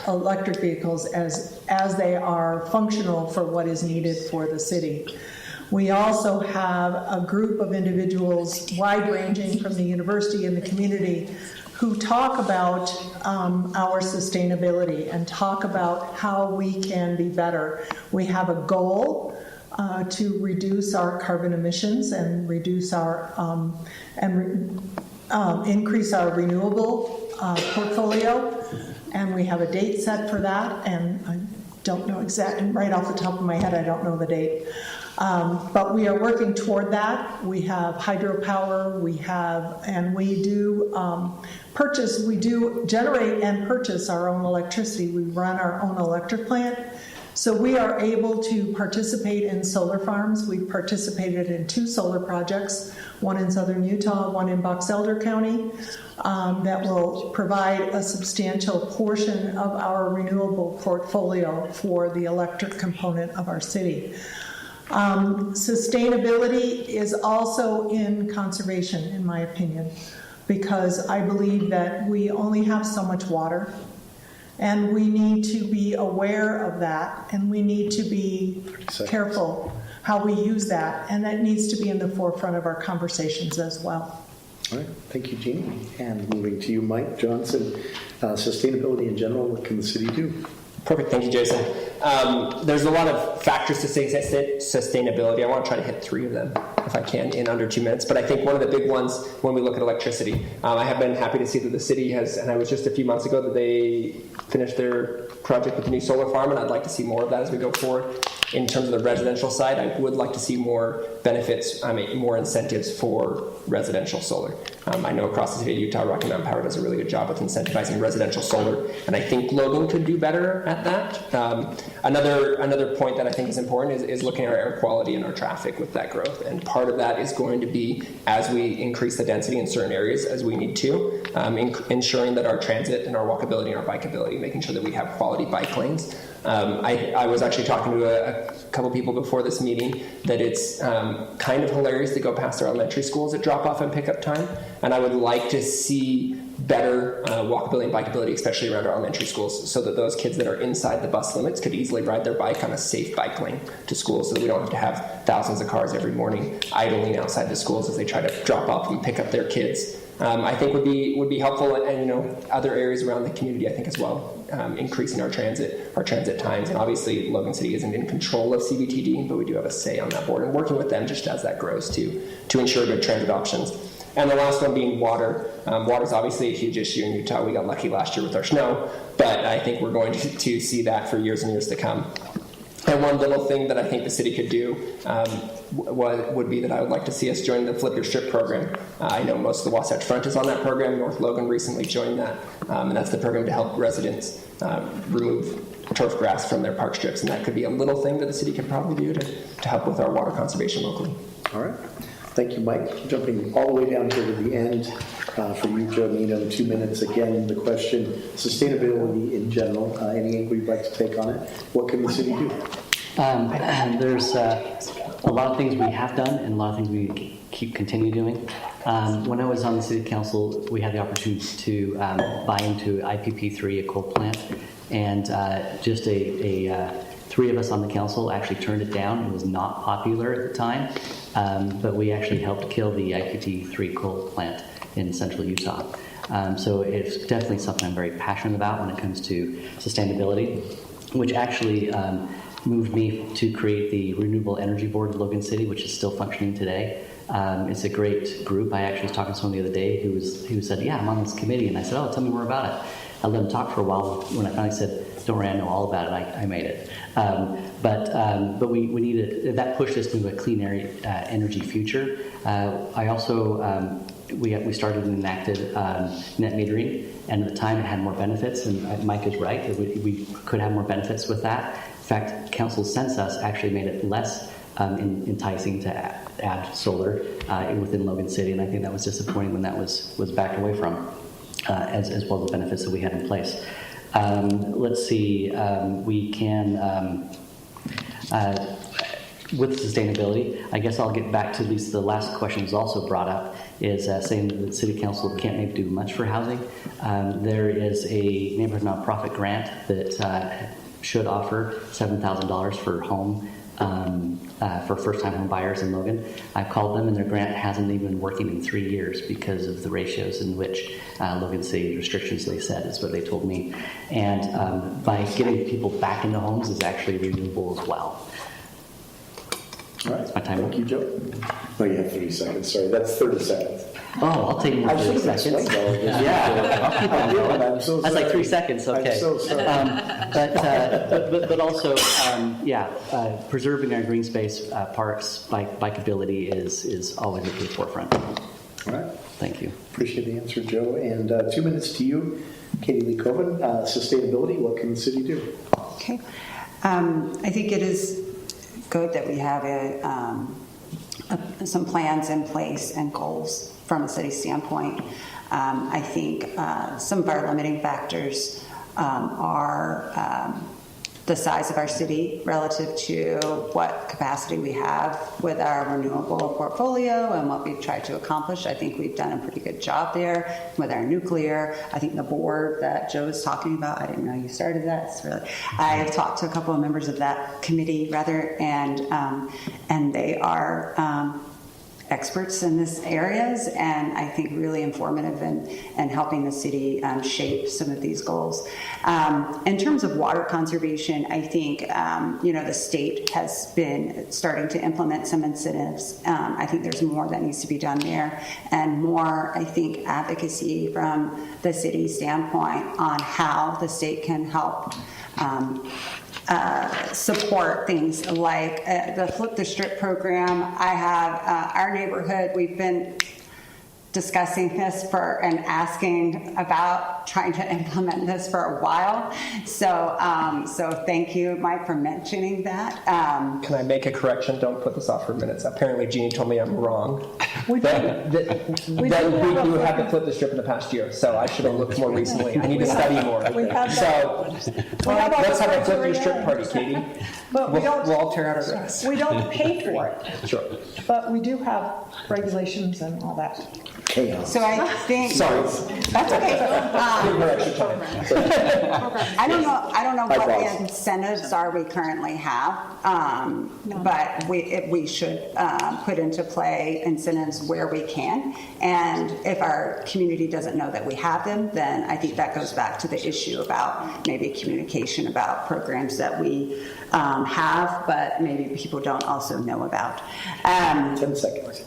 electric vehicles as they are functional for what is needed for the city. We also have a group of individuals, wide-ranging from the university and the community, who talk about our sustainability and talk about how we can be better. We have a goal to reduce our carbon emissions and reduce our increase our renewable portfolio, and we have a date set for that. And I don't know exactly, right off the top of my head, I don't know the date. But we are working toward that. We have hydropower, we do generate and purchase our own electricity. We run our own electric plant. So we are able to participate in solar farms. We've participated in 2 solar projects, one in southern Utah, one in Box Elder County, that will provide a substantial portion of our renewable portfolio for the electric component of our city. Sustainability is also in conservation, in my opinion, because I believe that we only have so much water, and we need to be aware of that, and we need to be careful how we use that, and that needs to be in the forefront of our conversations as well. All right, thank you, Jean. And moving to you, Mike Johnson, sustainability in general, what can the city do? Perfect. Thank you, Jason. There's a lot of factors to sustainability. I want to try to hit 3 of them, if I can, in under 2 minutes. But I think one of the big ones when we look at electricity, I have been happy to see that the city has, and I was just a few months ago that they finished their project with the new solar farm, and I'd like to see more of that as we go forward. In terms of the residential side, I would like to see more benefits, more incentives for residential solar. I know across the city of Utah, Rocky Mountain Power does a really good job with incentivizing residential solar, and I think Logan could do better at that. Another point that I think is important is looking at our air quality and our traffic with that growth, and part of that is going to be as we increase the density in certain areas as we need to, ensuring that our transit and our walkability and our bikeability, making sure that we have quality bike lanes. I was actually talking to a couple people before this meeting that it's kind of hilarious to go past our elementary schools at drop-off and pickup time, and I would like to see better walkability and bikeability, especially around our elementary schools, so that those kids that are inside the bus limits could easily ride their bike on a safe bike lane to school, so that we don't have to have thousands of cars every morning idling outside the schools as they try to drop off and pick up their kids. I think would be helpful, and other areas around the community I think as well, increasing our transit times, and obviously Logan City isn't in control of CBTD, but we do have a say on that board, and working with them just as that grows to ensure good transit options. And the last one being water. Water is obviously a huge issue in Utah. We got lucky last year with our snow, but I think we're going to see that for years and years to come. And one little thing that I think the city could do would be that I would like to see us join the Flip Your Strip program. I know most of the Wasatch Front is on that program. North Logan recently joined that, and that's the program to help residents remove turf grass from their park strips, and that could be a little thing that the city could probably do to help with our water conservation locally. All right. Thank you, Mike. Jumping all the way down here to the end for you, Joe Nino, 2 minutes. Again, the question, sustainability in general. Any angle you'd like to take on it? What can the city do? There's a lot of things we have done and a lot of things we continue doing. When I was on the city council, we had the opportunity to buy into IPP3, a coal plant, and just 3 of us on the council actually turned it down. It was not popular at the time, but we actually helped kill the IPP3 coal plant in central Utah. So it's definitely something I'm very passionate about when it comes to sustainability, which actually moved me to create the Renewable Energy Board of Logan City, which is still functioning today. It's a great group. I actually was talking to someone the other day who said, yeah, I'm on this committee. And I said, oh, tell me more about it. I let him talk for a while. When I finally said, don't worry, I know all about it, I made it. But we needed, that pushed us into a clean energy future. I also, we started and enacted net metering, and at the time it had more benefits, and Mike is right, that we could have more benefits with that. In fact, council census actually made it less enticing to add solar within Logan City, and I think that was disappointing when that was backed away from, as well as the benefits that we had in place. Let's see, we can, with sustainability, I guess I'll get back to at least the last question was also brought up, is saying that the City Council can't maybe do much for housing. There is a neighborhood nonprofit grant that should offer $7,000 for home, for first-time home buyers in Logan. I've called them, and their grant hasn't even been working in 3 years because of the ratios in which Logan City restrictions, they said, is what they told me. And by getting people back into homes is actually renewable as well. All right. That's my time. Thank you, Joe. No, you have 30 seconds. Sorry, that's 30 seconds. Oh, I'll take more 30 seconds. Yeah, I'll keep on going. I'm so That's sorry. like 3 seconds. Okay. I'm so sorry. But also, preserving our green space parks, bikeability is always at the forefront. All right. Thank you. Appreciate the answer, Joe. And 2 minutes to you, Katie Lee Coven. Sustainability, what can the city do? Okay. I think it is good that we have some plans in place and goals from a city standpoint. I think some of our limiting factors are the size of our city relative to what capacity we have with our renewable portfolio and what we've tried to accomplish. I think we've done a pretty good job there with our nuclear. I think the board that Joe was talking about, I didn't know you started that. I have talked to a couple of members of that committee, and they are experts in this areas, and I think really informative and helping the city shape some of these goals. In terms of water conservation, I think the state has been starting to implement some incentives. I think there's more that needs to be done there, and more, I think, advocacy from the city standpoint on how the state can help support things like the Flip the Strip program. I have our neighborhood, we've been discussing this and asking about trying to implement this for a while. So thank you, Mike, for mentioning that. Can I make a correction? Don't put this off for minutes. Apparently, Jeannie told me I'm wrong. We do that we do have to flip the strip in the past year, so I should have looked more recently. I need to study more. We have So let's have a flip the strip party, Katie. But We'll all tear out our dress. we don't pay for it, Sure. but we do have regulations and all that. Chaos. So I think Sorry. that's okay. Give her extra time. I don't know what Hi, the boss. incentives are we currently have, but we should put into play incentives where we can. And if our community doesn't know that we have them, then I think that goes back to the issue about maybe communication about programs that we have, but maybe people don't also know about. 10 seconds.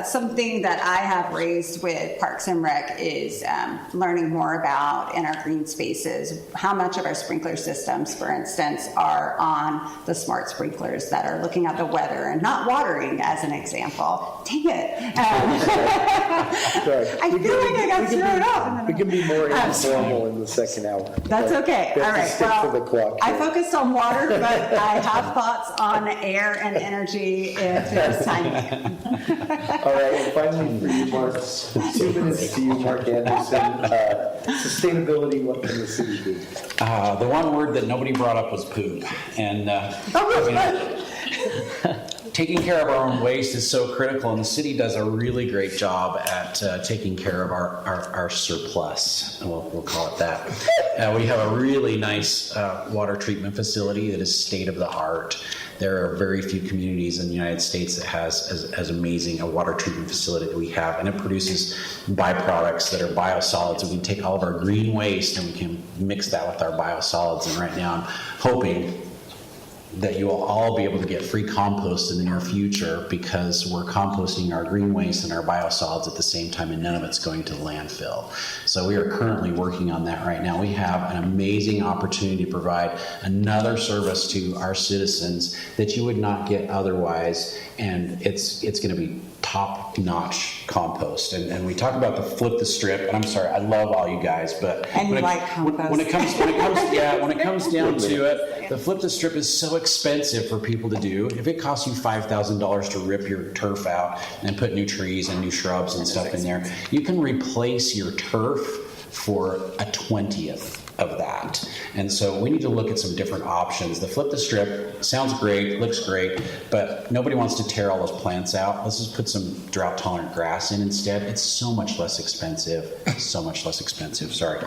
Something that I have raised with Parks and Rec is learning more about in our green spaces, how much of our sprinkler systems, for instance, are on the smart sprinklers that are looking at the weather and not watering, as an example. Dang it. I feel like I got thrown off. We can be more informal in the second hour. That's okay. We have All to right. stick to the clock I here. focused on water, but I have thoughts on air and energy if it's time. All right, and finally for you, Mark, 2 minutes to you, Mark Anderson. Sustainability, what can the city do? The one word that nobody brought up was poop. And taking care of our own waste is so critical, and the city does a really great job at taking care of our surplus. We'll call it that. We have a really nice water treatment facility that is state of the art. There are very few communities in the United States that has as amazing a water treatment facility that we have, and it produces byproducts that are biosolids. We can take all of our green waste and we can mix that with our biosolids. And right now I'm hoping that you will all be able to get free compost in the near future, because we're composting our green waste and our biosolids at the same time, and none of it's going to landfill. So we are currently working on that right now. We have an amazing opportunity to provide another service to our citizens that you would not get otherwise, and it's going to be top-notch compost. And we talk about the Flip the Strip, and I'm sorry, I love all you guys, but And you like compost. when it comes down to it, the Flip the Strip is so expensive for people to do. If it costs you $5,000 to rip your turf out and put new trees and new shrubs and stuff in there, you can replace your turf for a 20th of that. And so we need to look at some different options. The Flip the Strip sounds great, looks great, but nobody wants to tear all those plants out. Let's just put some drought tolerant grass in instead. It's so much less expensive. Sorry.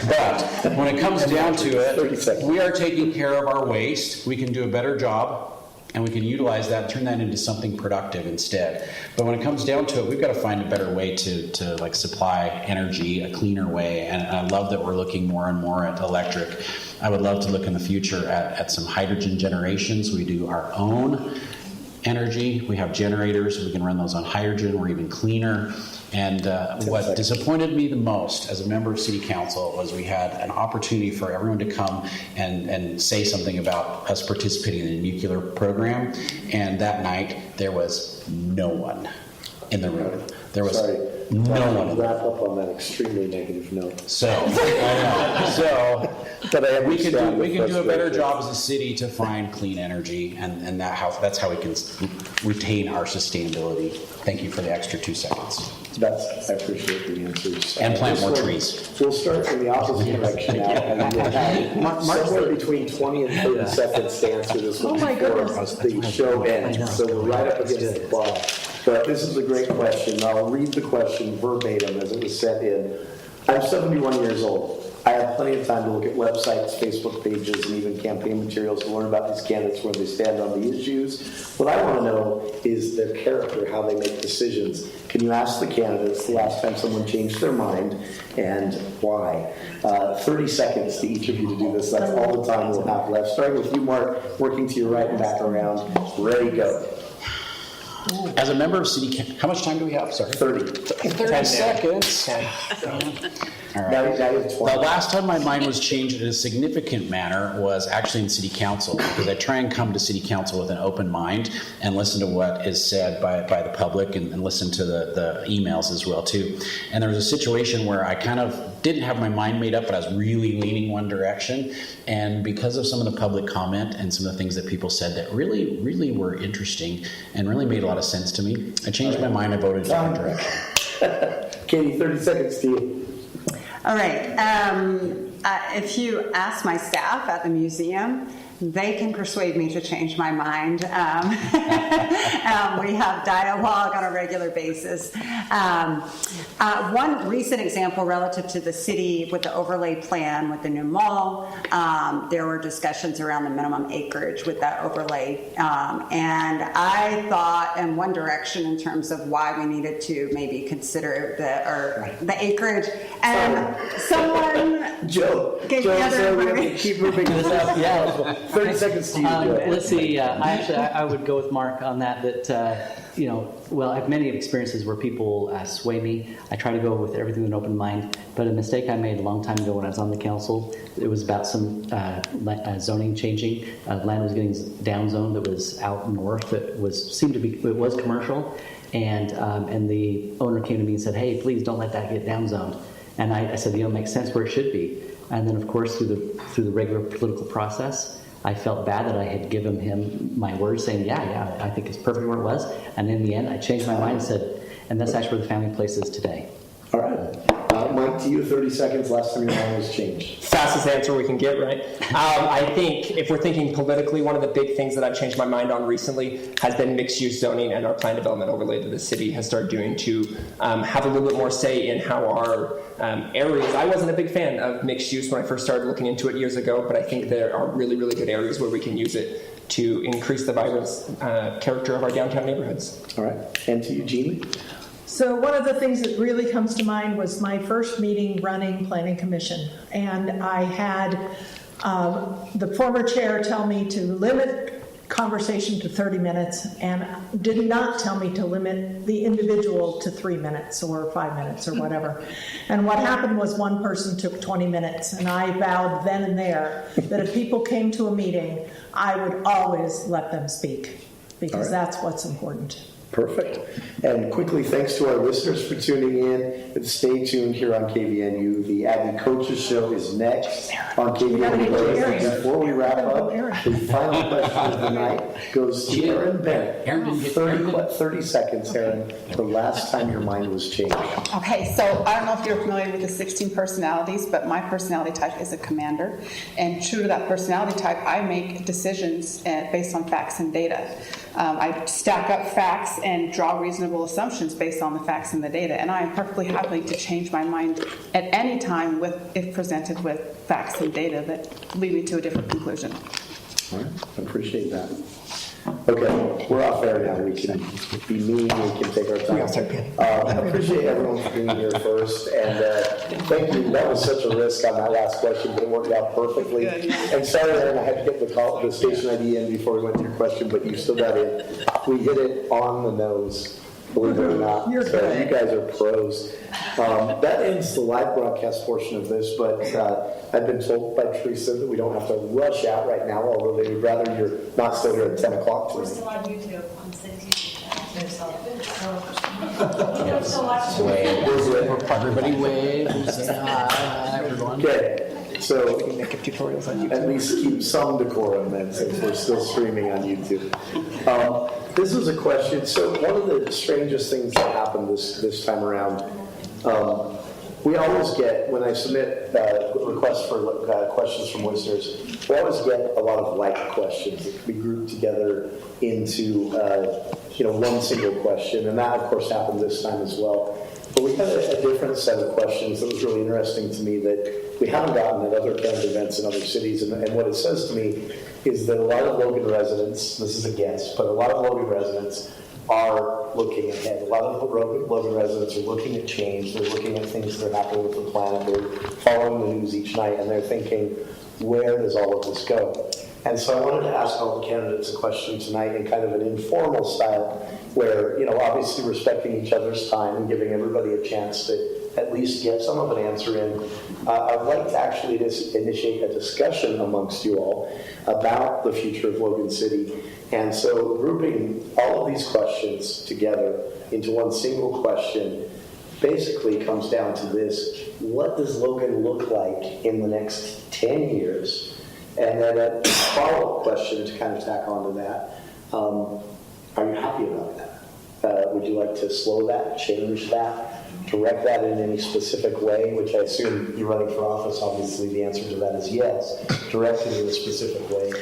But when it comes down to it, we are taking care of our waste. We can do a better job, and we can utilize that, turn that into something productive instead. But when it comes down to it, we've got to find a better way to like supply energy, a cleaner way. And I love that we're looking more and more at electric. I would love to look in the future at some hydrogen generations. We do our own energy. We have generators. We can run those on hydrogen. We're even cleaner. And what disappointed me the most as a member of City Council was we had an opportunity for everyone to come and say something about us participating in a nuclear program. And that night, there was no one in the room. There was no one. Wrap up on that extremely negative note. So, we can do a better job as a city to find clean energy, and that's how we can retain our sustainability. Thank you for the extra 2 seconds. I appreciate the answers. And plant more trees. We'll start from the opposite direction now, and we'll have somewhere between 20 and 30 seconds to answer this one before the show ends. So we're right up against the clock. But this is a great question. I'll read the question verbatim as it was sent in. I'm 71 years old. I have plenty of time to look at websites, Facebook pages, and even campaign materials to learn about these candidates, where they stand on the issues. What I want to know is their character, how they make decisions. Can you ask the candidates the last time someone changed their mind and why? 30 seconds to each of you to do this. That's all the time we'll have left. Starting with you, Mark, working to your right and back around. Ready, go. As a member of City Council, how much time do we have? Sorry. 30 seconds. All right. Now you have 20. The last time my mind was changed in a significant manner was actually in City Council, because I try and come to City Council with an open mind and listen to what is said by the public, and listen to the emails as well too. And there was a situation where I kind of didn't have my mind made up, but I was really leaning one direction. And because of some of the public comment and some of the things that people said that really, really were interesting and really made a lot of sense to me, I changed my mind. I voted a different direction. Katie, 30 seconds to you. All right. If you ask my staff at the museum, they can persuade me to change my mind. We have dialogue on a regular basis. One recent example relative to the city with the overlay plan with the new mall, there were discussions around the minimum acreage with that overlay. And I thought in one direction in terms of why we needed to maybe consider the acreage. And someone Joe, gave the other we have to keep moving this up. Yeah. 30 seconds to you. Joe. Let's see. I would go with Mark on that. Well, I have many experiences where people sway me. I try to go with everything with an open mind. But a mistake I made a long time ago when I was on the council, it was about some zoning changing. Land was getting downzoned that was out north. It was commercial, and the owner came to me and said, "Hey, please don't let that get downzoned." And I said, "It makes sense where it should be." And then, of course, through the regular political process, I felt bad that I had given him my word saying, yeah, I think it's perfect where it was. And in the end, I changed my mind and said, and that's actually where the family place is today. All right. Mike, to you, 30 seconds. Last time your mind was changed. Fastest answer we can get, right? I think if we're thinking politically, one of the big things that I've changed my mind on recently has been mixed-use zoning, and our plan development overlay that the city has started doing to have a little bit more say in how our areas. I wasn't a big fan of mixed use when I first started looking into it years ago, but I think there are really, really good areas where we can use it to increase the vibrant character of our downtown neighborhoods. All right. And to you, Jeannie. So one of the things that really comes to mind was my first meeting running Planning Commission. And I had the former chair tell me to limit conversation to 30 minutes and did not tell me to limit the individual to 3 minutes or 5 minutes or whatever. And what happened was one person took 20 minutes, and I vowed then and there that if people came to a meeting, I would always let them speak, because that's what's important. Perfect. And quickly, thanks to our listeners for tuning in. Stay tuned here on KVNU. The Aggie Coaches Show is next on KVNU. Before we wrap up, the final question of the night goes to Aaron Bennett. 30 seconds, Aaron. The last time your mind was changed. Okay, so I don't know if you're familiar with the 16 personalities, but my personality type is a commander. And true to that personality type, I make decisions based on facts and data. I stack up facts and draw reasonable assumptions based on the facts and the data. And I am perfectly happy to change my mind at any time if presented with facts and data that lead me to a different conclusion. All right, I appreciate that. Okay, we're off air now. We can be mean, we can take our time. I appreciate everyone for being here first, and thank you. That was such a risk on that last question, but it worked out perfectly. And sorry, Aaron, I had to get the station ID in before we went to your question, but you still got in. We hit it on the nose, believe it or not. You guys are pros. That ends the live broadcast portion of this, but I've been told by Teresa that we don't have to rush out right now, although they would rather you're not still here at 10 o'clock tonight. We're still on YouTube on City Everybody wave. Say hi, everyone. Okay, so We can make up tutorials on YouTube. at least keep some decorum then, since we're still streaming on YouTube. This was a question. So one of the strangest things that happened this time around, we always get, when I submit requests for questions from listeners, we always get a lot of like questions that can be grouped together into one single question, and that of course happened this time as well. But we had a different set of questions that was really interesting to me that we haven't gotten at other kind of events in other cities. And what it says to me is that a lot of Logan residents, this is a guess, but a lot of Logan residents are looking ahead. A lot of Logan residents are looking at change. They're looking at things that are happening with the planet. They're following the news each night, and they're thinking, where does all of this go? And so I wanted to ask all the candidates a question tonight in kind of an informal style where, obviously respecting each other's time and giving everybody a chance to at least get some of an answer in. I'd like to actually just initiate a discussion amongst you all about the future of Logan City. And so grouping all of these questions together into one single question basically comes down to this: what does Logan look like in the next 10 years? And then a follow-up question to kind of tack onto that. Are you happy about that? Would you like to slow that, change that, direct that in any specific way, which I assume you're running for office, obviously the answer to that is yes, direct it in a specific way.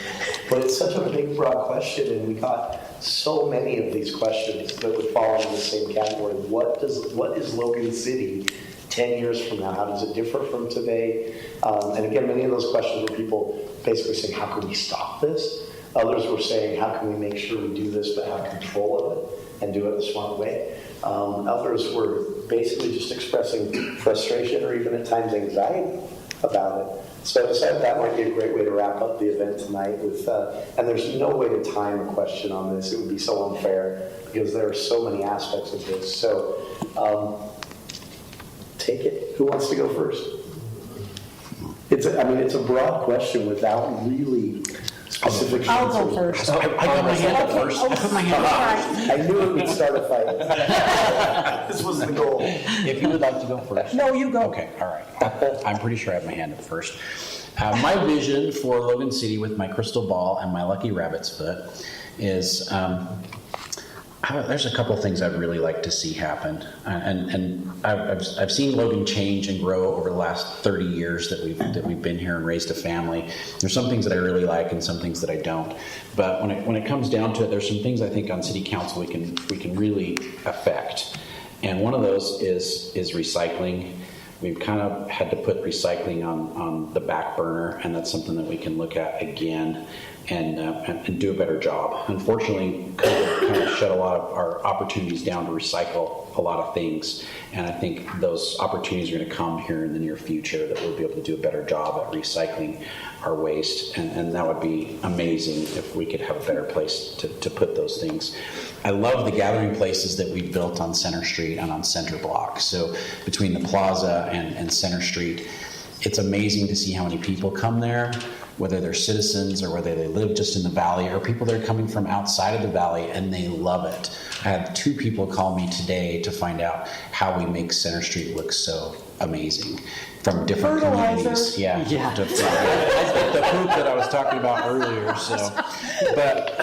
But it's such a big, broad question, and we got so many of these questions that would fall into the same category. What is Logan City 10 years from now? How does it differ from today? And again, many of those questions were people basically saying, how can we stop this? Others were saying, how can we make sure we do this but have control of it and do it in a smart way? Others were basically just expressing frustration or even at times anxiety about it. So I decided that might be a great way to wrap up the event tonight with, and there's no way to time a question on this. It would be so unfair because there are so many aspects of this. So take it. Who wants to go first? It's a broad question without really specific I'll go answers. first. I got my hand up first. I put my hand up. I knew it would start a fight. This was the goal. If you would like to go first. No, you go. Okay, all right. I'm pretty sure I have my hand up first. My vision for Logan City with my crystal ball and my lucky rabbit's foot is there's a couple things I'd really like to see happen. And I've seen Logan change and grow over the last 30 years that we've been here and raised a family. There's some things that I really like and some things that I don't. But when it comes down to it, there's some things I think on City Council we can really affect. And one of those is recycling. We've kind of had to put recycling on the back burner, and that's something that we can look at again and do a better job. Unfortunately, COVID kind of shut a lot of our opportunities down to recycle a lot of things, and I think those opportunities are going to come here in the near future that we'll be able to do a better job at recycling our waste, and that would be amazing if we could have a better place to put those things. I love the gathering places that we've built on Center Street and on Center Block. So between the plaza and Center Street, it's amazing to see how many people come there, whether they're citizens or whether they live just in the valley or people that are coming from outside of the valley, and they love it. I had 2 people call me today to find out how we make Center Street look so amazing from different communities. Yeah. The poop that I was talking about earlier. So, but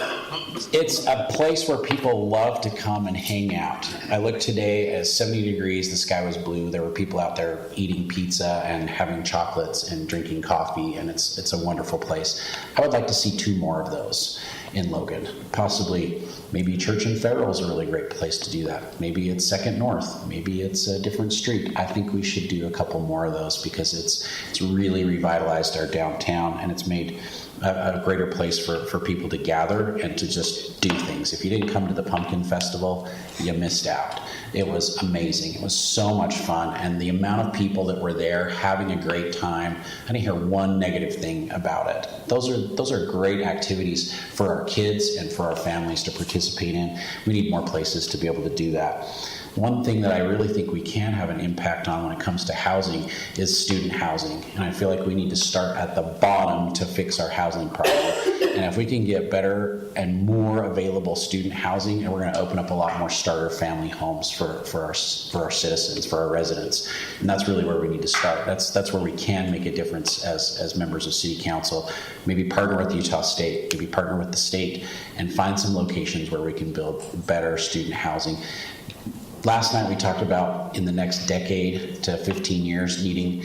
it's a place where people love to come and hang out. I looked today at 70 degrees, the sky was blue. There were people out there eating pizza and having chocolates and drinking coffee, and it's a wonderful place. I would like to see 2 more of those in Logan. Possibly, maybe Church and Farrell is a really great place to do that. Maybe it's Second North. Maybe it's a different street. I think we should do a couple more of those because it's really revitalized our downtown, and it's made a greater place for people to gather and to just do things. If you didn't come to the Pumpkin Festival, you missed out. It was amazing. It was so much fun, and the amount of people that were there having a great time, I didn't hear one negative thing about it. Those are great activities for our kids and for our families to participate in. We need more places to be able to do that. One thing that I really think we can have an impact on when it comes to housing is student housing. And I feel like we need to start at the bottom to fix our housing problem. And if we can get better and more available student housing, and we're going to open up a lot more starter family homes for our citizens, for our residents. And that's really where we need to start. That's where we can make a difference as members of City Council. Maybe partner with Utah State, maybe partner with the state and find some locations where we can build better student housing. Last night we talked about in the next decade to 15 years needing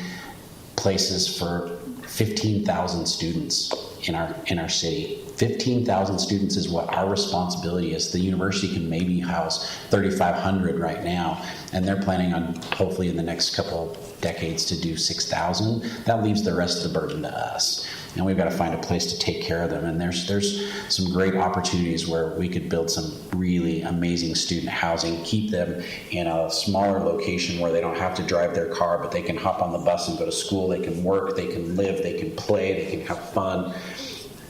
places for 15,000 students in our city. 15,000 students is what our responsibility is. The university can maybe house 3,500 right now, and they're planning on hopefully in the next couple of decades to do 6,000. That leaves the rest of the burden to us, and we've got to find a place to take care of them. And there's some great opportunities where we could build some really amazing student housing, keep them in a smaller location where they don't have to drive their car, but they can hop on the bus and go to school. They can work, they can live, they can play, they can have fun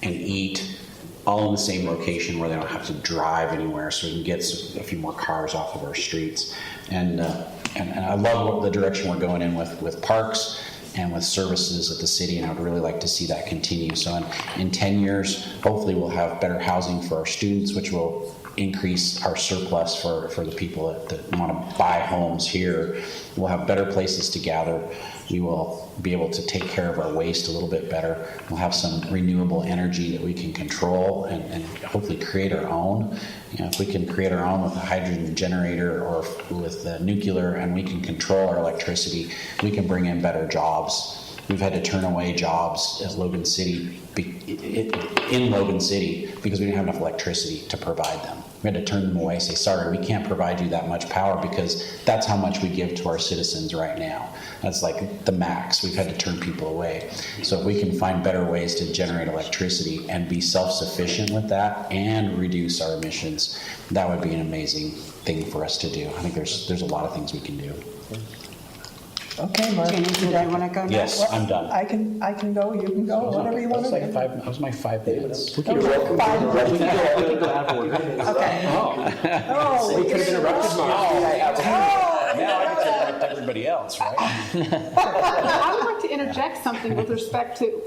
and eat, all in the same location where they don't have to drive anywhere, so we can get a few more cars off of our streets. And I love the direction we're going in with parks and with services at the city, and I would really like to see that continue. So in 10 years, hopefully we'll have better housing for our students, which will increase our surplus for the people that want to buy homes here. We'll have better places to gather. We will be able to take care of our waste a little bit better. We'll have some renewable energy that we can control and hopefully create our own. If we can create our own with a hydrogen generator or with nuclear, and we can control our electricity, we can bring in better jobs. We've had to turn away jobs at Logan City, in Logan City, because we didn't have enough electricity to provide them. We had to turn them away, say, sorry, we can't provide you that much power, because that's how much we give to our citizens right now. That's like the max. We've had to turn people away. So if we can find better ways to generate electricity and be self-sufficient with that and reduce our emissions, that would be an amazing thing for us to do. I think there's a lot of things we can do. Okay, Mark. Jenny, did you want to go next? Yes, I'm done. I can go, you can go, whatever you want to do. That was my 5 minutes. Okay. Oh, We could have interrupted me. Oh, Now I get to interrupt everybody else, right? I would like to interject something with respect to,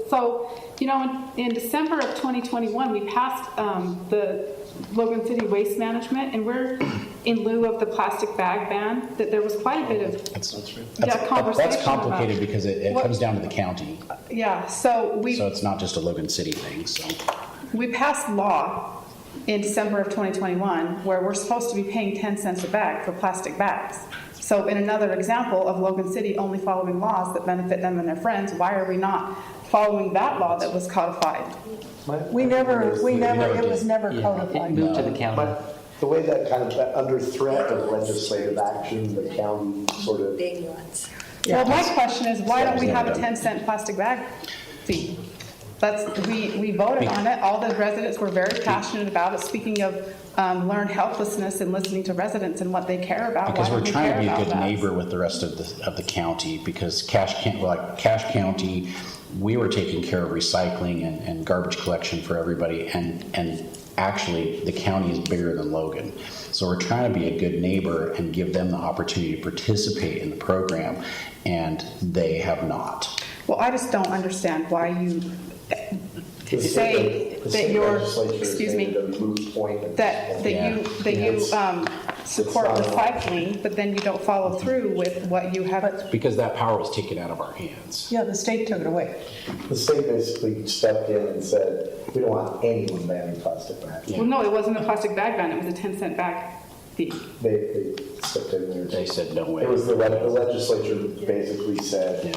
in December of 2021, we passed the Logan City Waste Management, and we're in lieu of the plastic bag ban, that there was quite a bit of conversation. That's complicated about because it comes down to the county. Yeah, so So it's not just a Logan City thing. So we passed law in December of 2021 where we're supposed to be paying 10 cents a bag for plastic bags. So in another example of Logan City only following laws that benefit them and their friends, why are we not following that law that was codified? it was never codified. Moved to the county. But the way that kind of, under threat of legislative action, the county sort of, Big ones. Well, my question is, why don't we have a 10-cent plastic bag fee? We voted on it. All the residents were very passionate about it. Speaking of learned helplessness and listening to residents and what they care about, because why we're don't we trying to care be a about good that? neighbor with the rest of the county, because Cache County, we were taking care of recycling and garbage collection for everybody, and actually the county is bigger than Logan. So we're trying to be a good neighbor and give them the opportunity to participate in the program, and they have not. Well, I just don't understand why you say that you're, excuse me, that you support recycling, but then you don't follow through with what you have. Because that power was taken out of our hands. Yeah, the state took it away. the state basically stepped in and said, we don't want anyone banning plastic bags. Well, no, it wasn't a plastic bag ban. It was a 10-cent bag fee. They stepped in there. They said no way. It was the legislature basically said,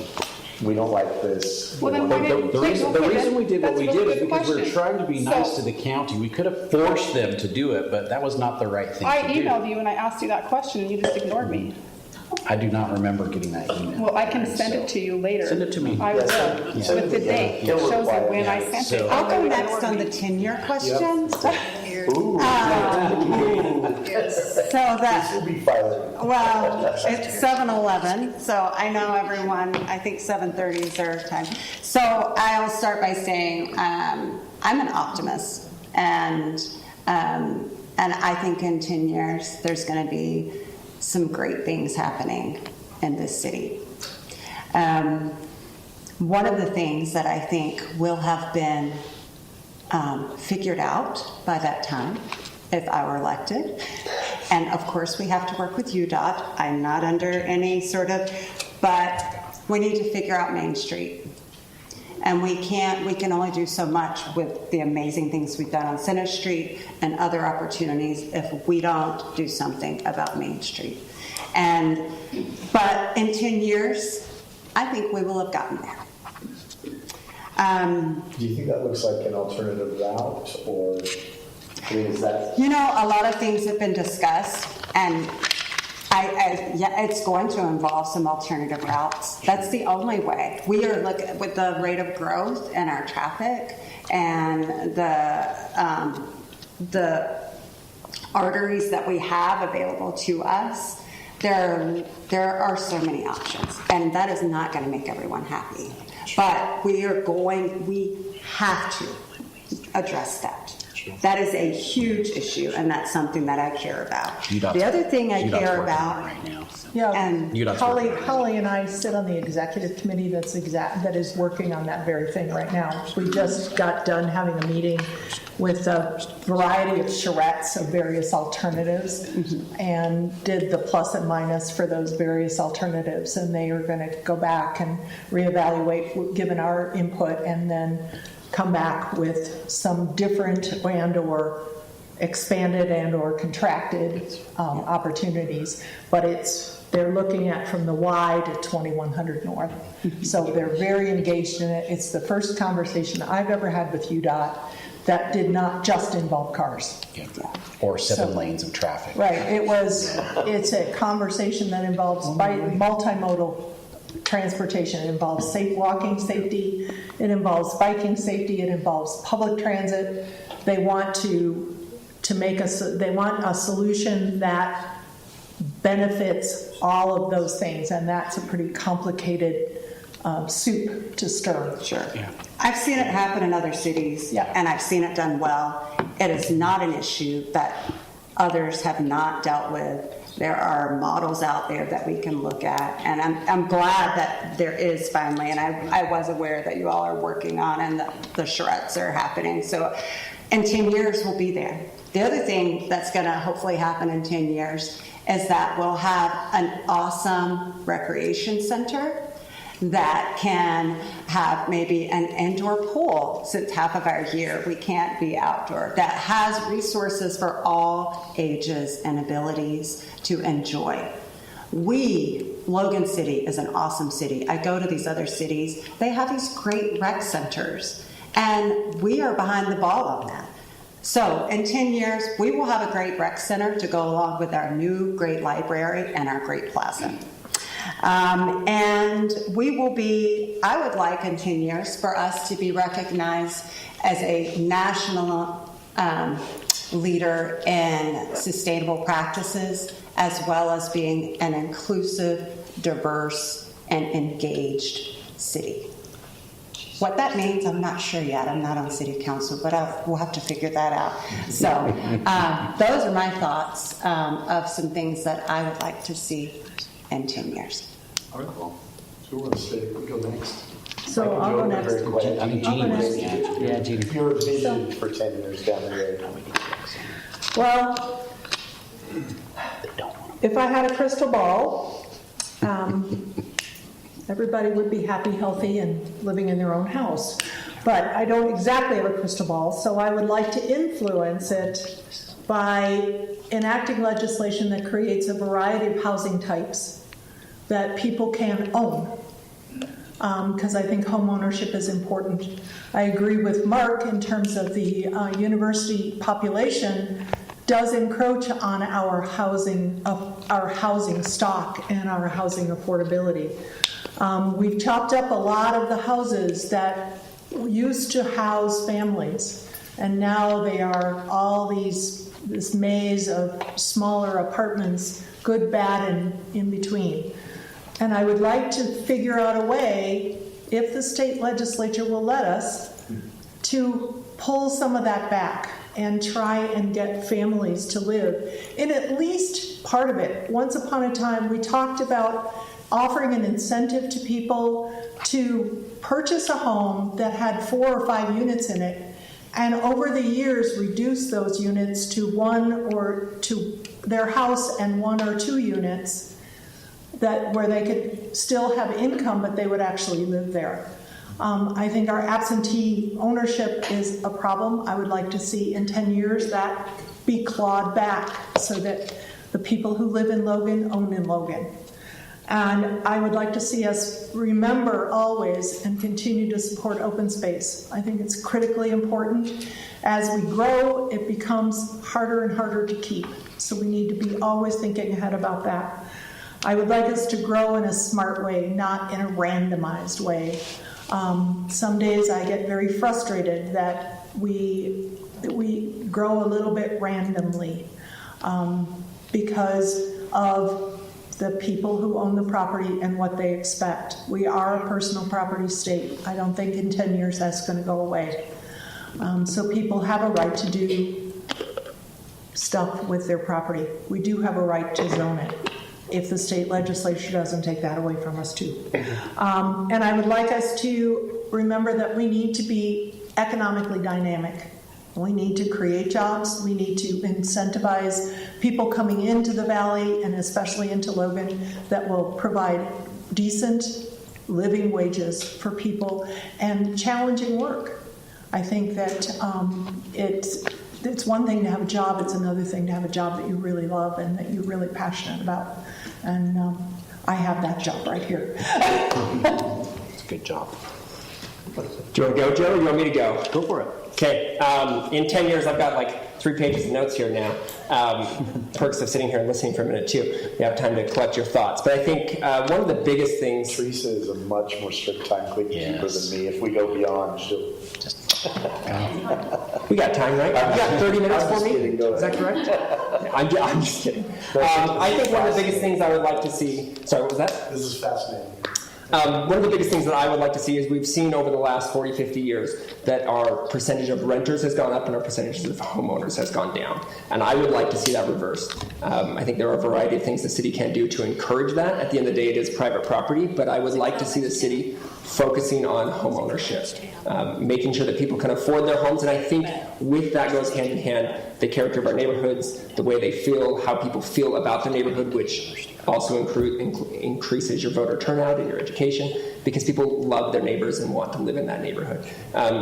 we don't like this. Well, then why didn't The reason we did what we did is because we were question. trying to be nice So- to the county. We could have forced them to do it, but that was not the right thing I to do. emailed you and I asked you that question and you just ignored me. I do not remember getting that email. Well, I can send it to you later. Send it to me. I will, Yes, send it with the to me. date. It Yeah. shows you when I Yeah. sent So- it. I'll go next on the tenure question. Ooh, So that, this will be fire. well, it's 7:11, so I know everyone, I think 7:30 is their time. So I'll start by saying I'm an optimist, and I think in 10 years there's going to be some great things happening in this city. One of the things that I think will have been figured out by that time, if I were elected. And of course, we have to work with UDOT. I'm not under any sort of, but we need to figure out Main Street. And we can only do so much with the amazing things we've done on Center Street and other opportunities if we don't do something about Main Street. But in 10 years, I think we will have gotten there. Do you think that looks like an alternative route, or I mean, is that? You know, a lot of things have been discussed, and yeah, it's going to involve some alternative routes. That's the only way. We are looking with the rate of growth and our traffic and the arteries that we have available to us. There are so many options, and that is not going to make everyone happy. But we have to address that. That is a huge issue, and that's something that I care about. The other thing I care about, Yeah, and Holly and I sit on the executive committee that is working on that very thing right now. We just got done having a meeting with a variety of charrettes of various alternatives, and did the plus and minus for those various alternatives, and they are going to go back and reevaluate given our input, and then come back with some different and or expanded and or contracted opportunities. But they're looking at from the Y to 2100 North. So they're very engaged in it. It's the first conversation I've ever had with UDOT that did not just involve cars. Yeah. Or 7 lanes of traffic. Right. It's a conversation that involves multimodal transportation. It involves safe walking safety. It involves biking safety. It involves public transit. They want to make they want a solution that benefits all of those things, and that's a pretty complicated soup to stir. sure. Yeah. I've seen it happen in other cities, and I've seen it done well. It is not an issue that others have not dealt with. There are models out there that we can look at, and I'm glad that there is finally, and I was aware that you all are working on, and the charrettes are happening. So in 10 years, we'll be there. The other thing that's going to hopefully happen in 10 years is that we'll have an awesome recreation center that can have maybe an indoor pool, since half of our year we can't be outdoor, that has resources for all ages and abilities to enjoy. Logan City is an awesome city. I go to these other cities, they have these great rec centers, and we are behind the ball on that. So in 10 years, we will have a great rec center to go along with our new great library and our great plaza. And we will be, I would like in 10 years for us to be recognized as a national leader in sustainable practices, as well as being an inclusive, diverse, and engaged city. What that means, I'm not sure yet. I'm not on city council, but we'll have to figure that out. So those are my thoughts of some things that I would like to see in 10 years. All right, well, so we're going to stay. We go next. So I'll go next. I think Jeannie was, yeah, Jeannie. Your vision for 10 years down the road. Well, if I had a crystal ball, everybody would be happy, healthy, and living in their own house. But I don't exactly have a crystal ball, so I would like to influence it by enacting legislation that creates a variety of housing types that people can own, because I think home ownership is important. I agree with Mark in terms of the university population does encroach on our housing stock and our housing affordability. We've chopped up a lot of the houses that used to house families, and now they are all this maze of smaller apartments, good, bad, and in between. And I would like to figure out a way, if the state legislature will let us, to pull some of that back and try and get families to live in at least part of it. Once upon a time, we talked about offering an incentive to people to purchase a home that had 4 or 5 units in it, and over the years reduce those units to their house and 1 or 2 units, where they could still have income, but they would actually live there. I think our absentee ownership is a problem. I would like to see in 10 years that be clawed back so that the people who live in Logan own in Logan. And I would like to see us remember always and continue to support open space. I think it's critically important. As we grow, it becomes harder and harder to keep. So we need to be always thinking ahead about that. I would like us to grow in a smart way, not in a randomized way. Some days I get very frustrated that we grow a little bit randomly because of the people who own the property and what they expect. We are a personal property state. I don't think in 10 years that's going to go away. So people have a right to do stuff with their property. We do have a right to zone it if the state legislature doesn't take that away from us too. And I would like us to remember that we need to be economically dynamic. We need to create jobs. We need to incentivize people coming into the valley and especially into Logan that will provide decent living wages for people and challenging work. I think that it's one thing to have a job, it's another thing to have a job that you really love and that you're really passionate about. And I have that job right here. It's a good job. Do you want to go, Joe, or do you want me to go? Go for it. Okay. In 10 years, I've got like 3 pages of notes here now. Perks of sitting here and listening for a minute, too. You have time to collect your thoughts. But I think one of the biggest things... Teresa is a much more strict timekeeper than me. If we go beyond, she'll... We got time, right? You got 30 minutes for me? Kidding, go Is that ahead. correct? I'm just kidding. I think one of the biggest things I would like to see... Sorry, what was that? This is fascinating. One of the biggest things that I would like to see is we've seen over the last 40, 50 years that our percentage of renters has gone up and our percentage of homeowners has gone down. And I would like to see that reversed. I think there are a variety of things the city can do to encourage that. At the end of the day, it is private property, but I would like to see the city focusing on home ownership, making sure that people can afford their homes. And I think with that goes hand in hand the character of our neighborhoods, the way they feel, how people feel about the neighborhood, which also increases your voter turnout and your education because people love their neighbors and want to live in that neighborhood.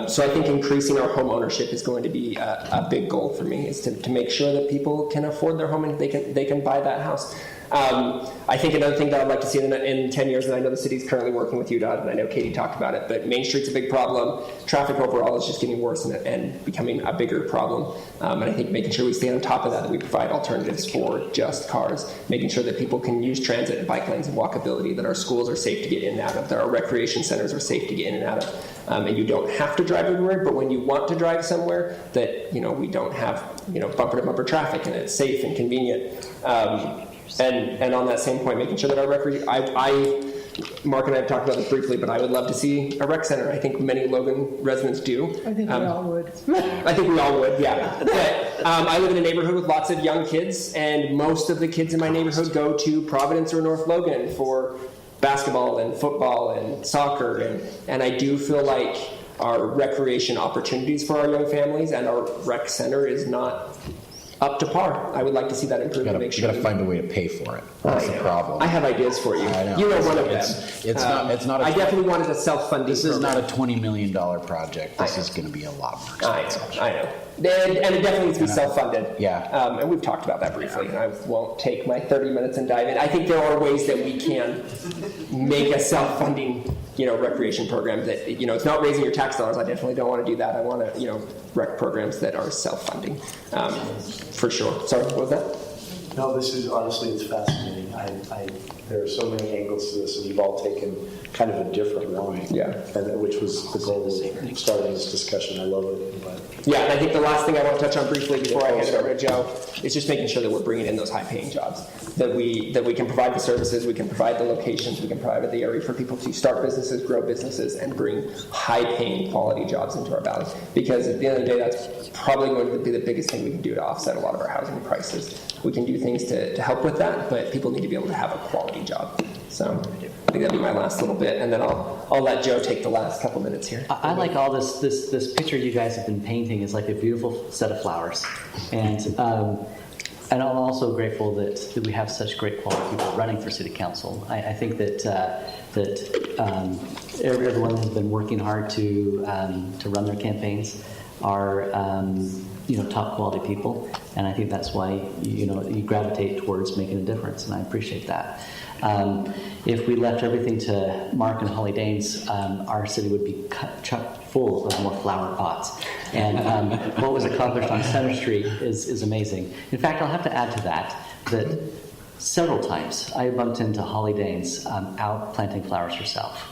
So I think increasing our home ownership is going to be a big goal for me, is to make sure that people can afford their home and they can buy that house. I think another thing that I'd like to see in 10 years, and I know the city's currently working with UDOT, and I know Katie talked about it, but Main Street's a big problem. Traffic overall is just getting worse and becoming a bigger problem. And I think making sure we stay on top of that we provide alternatives for just cars, making sure that people can use transit and bike lanes and walkability, that our schools are safe to get in and out of, that our recreation centers are safe to get in and out of. And you don't have to drive everywhere, but when you want to drive somewhere, that we don't have bumper-to-bumper traffic and it's safe and convenient. And on that same point, making sure that our Mark and I have talked about this briefly, but I would love to see a rec center. I think many Logan residents do. I think we all would. I think we all would, yeah. But I live in a neighborhood with lots of young kids, and most of the kids in my neighborhood go to Providence or North Logan for basketball and football and soccer, and I do feel like our recreation opportunities for our young families and our rec center is not up to par. I would like to see that improve. You got to find a way to pay for it. That's the problem. I have ideas for you. I know. You know one of them. It's not. I definitely wanted a self-funding. This is program. not a $20 million project. This is going to be a lot more expensive. I know. And it definitely needs to be self-funded. Yeah. And we've talked about that briefly, and I won't take my 30 minutes and dive in. I think there are ways that we can make a self-funding, recreation program that, it's not raising your tax dollars. I definitely don't want to do that. I want to, rec programs that are self-funding, for sure. Sorry, what was that? No, this is honestly, it's fascinating. There are so many angles to this, and you've all taken kind of a different one. Yeah. Which was the goal of starting this discussion. I love it. But Yeah, and I think the last thing I want to touch on briefly before I hand it over to Joe is just making sure that we're bringing in those high-paying jobs, that we can provide the services, we can provide the locations, we can provide the area for people to start businesses, grow businesses, and bring high-paying quality jobs into our valley. Because at the end of the day, that's probably going to be the biggest thing we can do to offset a lot of our housing prices. We can do things to help with that, but people need to be able to have a quality job. So I think that'd be my last little bit, and then I'll let Joe take the last couple minutes here. I like all this picture you guys have been painting is like a beautiful set of flowers, and I'm also grateful that we have such great quality people running for city council. I think that everyone has been working hard to run their campaigns. are top quality people, and I think that's why you gravitate towards making a difference, and I appreciate that. If we left everything to Mark and Holly Danes, our city would be chock full of more flower pots. And what was accomplished on Center Street is amazing. In fact, I'll have to add to that several times I bumped into Holly Danes out planting flowers herself.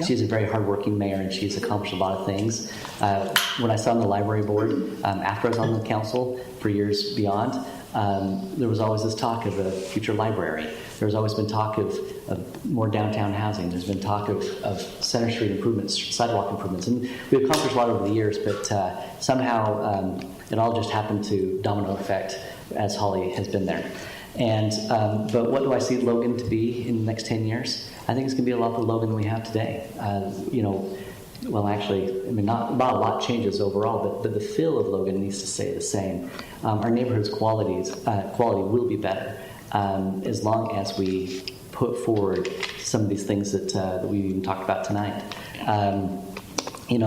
She's a very hardworking mayor, and she's accomplished a lot of things. When I sat on the library board, after I was on the council for years beyond, there was always this talk of a future library. There's always been talk of more downtown housing. There's been talk of Center Street improvements, sidewalk improvements. And we've accomplished a lot over the years, but somehow it all just happened to domino effect as Holly has been there. And but what do I see Logan to be in the next 10 years? I think it's going to be a lot the Logan we have today. Well, actually, not a lot changes overall, but the feel of Logan needs to stay the same. Our neighborhood's quality will be better as long as we put forward some of these things that we even talked about tonight. We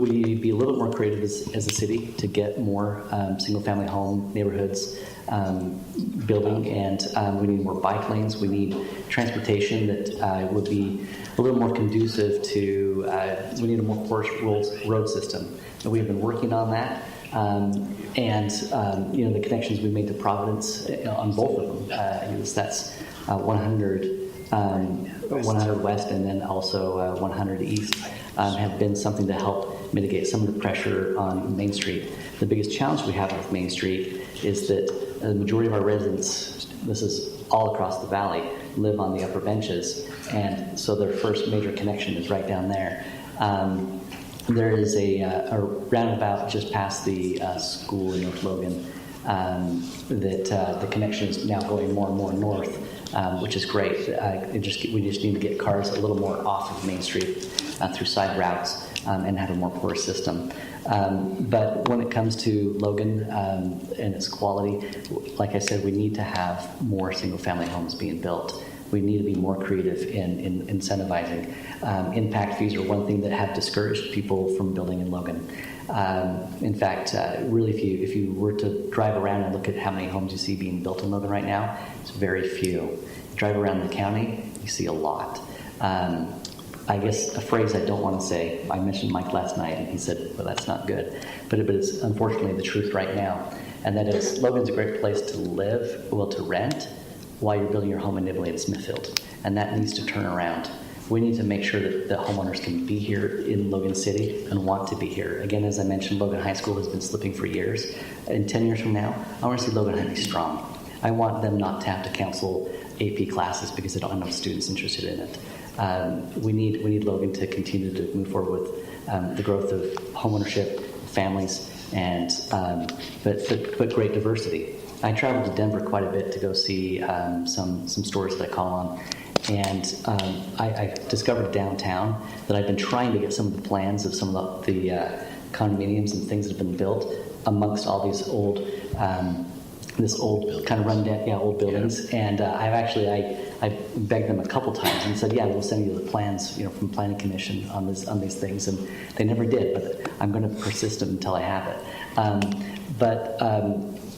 need to be a little bit more creative as a city to get more single-family home neighborhoods building, and we need more bike lanes. We need transportation that would be a little more conducive to. We need a more porous road system, and we have been working on that. The connections we made to Providence on both of them. That's 100 West and then also 100 East have been something to help mitigate some of the pressure on Main Street. The biggest challenge we have with Main Street is that the majority of our residents, this is all across the valley, live on the upper benches, and so their first major connection is right down there. There is a roundabout just past the school in North Logan that the connection is now going more and more north, which is great. We just need to get cars a little more off of Main Street through side routes and have a more porous system. But when it comes to Logan and its quality, like I said, we need to have more single-family homes being built. We need to be more creative in incentivizing. Impact fees are one thing that have discouraged people from building in Logan. In fact, really, if you were to drive around and look at how many homes you see being built in Logan right now, it's very few. You drive around the county, you see a lot. I guess a phrase I don't want to say, I mentioned Mike last night, and he said, well, that's not good. But it's unfortunately the truth right now. And that is, Logan's a great place to live, to rent, while you're building your home in Nibley and Smithfield. And that needs to turn around. We need to make sure that the homeowners can be here in Logan City and want to be here. Again, as I mentioned, Logan High School has been slipping for years. In 10 years from now, I want to see Logan High be strong. I want them not to have to cancel AP classes because they don't have enough students interested in it. We need Logan to continue to move forward with the growth of homeownership, families, and but great diversity. I traveled to Denver quite a bit to go see some stores that I call on, and I discovered downtown that I've been trying to get some of the plans of some of the condominiums and things that have been built amongst all these old kind of rundown, old buildings. And I begged them a couple times and said, we'll send you the plans, from Planning Commission on these things, and they never did. But I'm going to persist until I have it.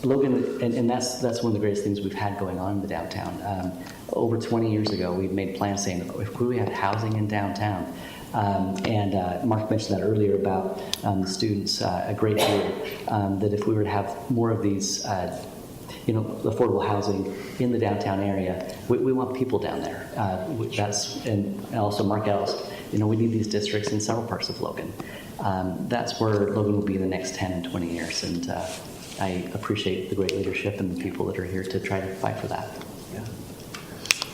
Logan, and that's one of the greatest things we've had going on in the downtown. Over 20 years ago, we made plans saying if we had housing in downtown, and Mark mentioned that earlier about the students, a great deal, that if we were to have more of these, affordable housing in the downtown area, we want people down there. And also Mark Ellis, we need these districts in several parts of Logan. That's where Logan will be in the next 10 and 20 years, and I appreciate the great leadership and the people that are here to try to fight for that.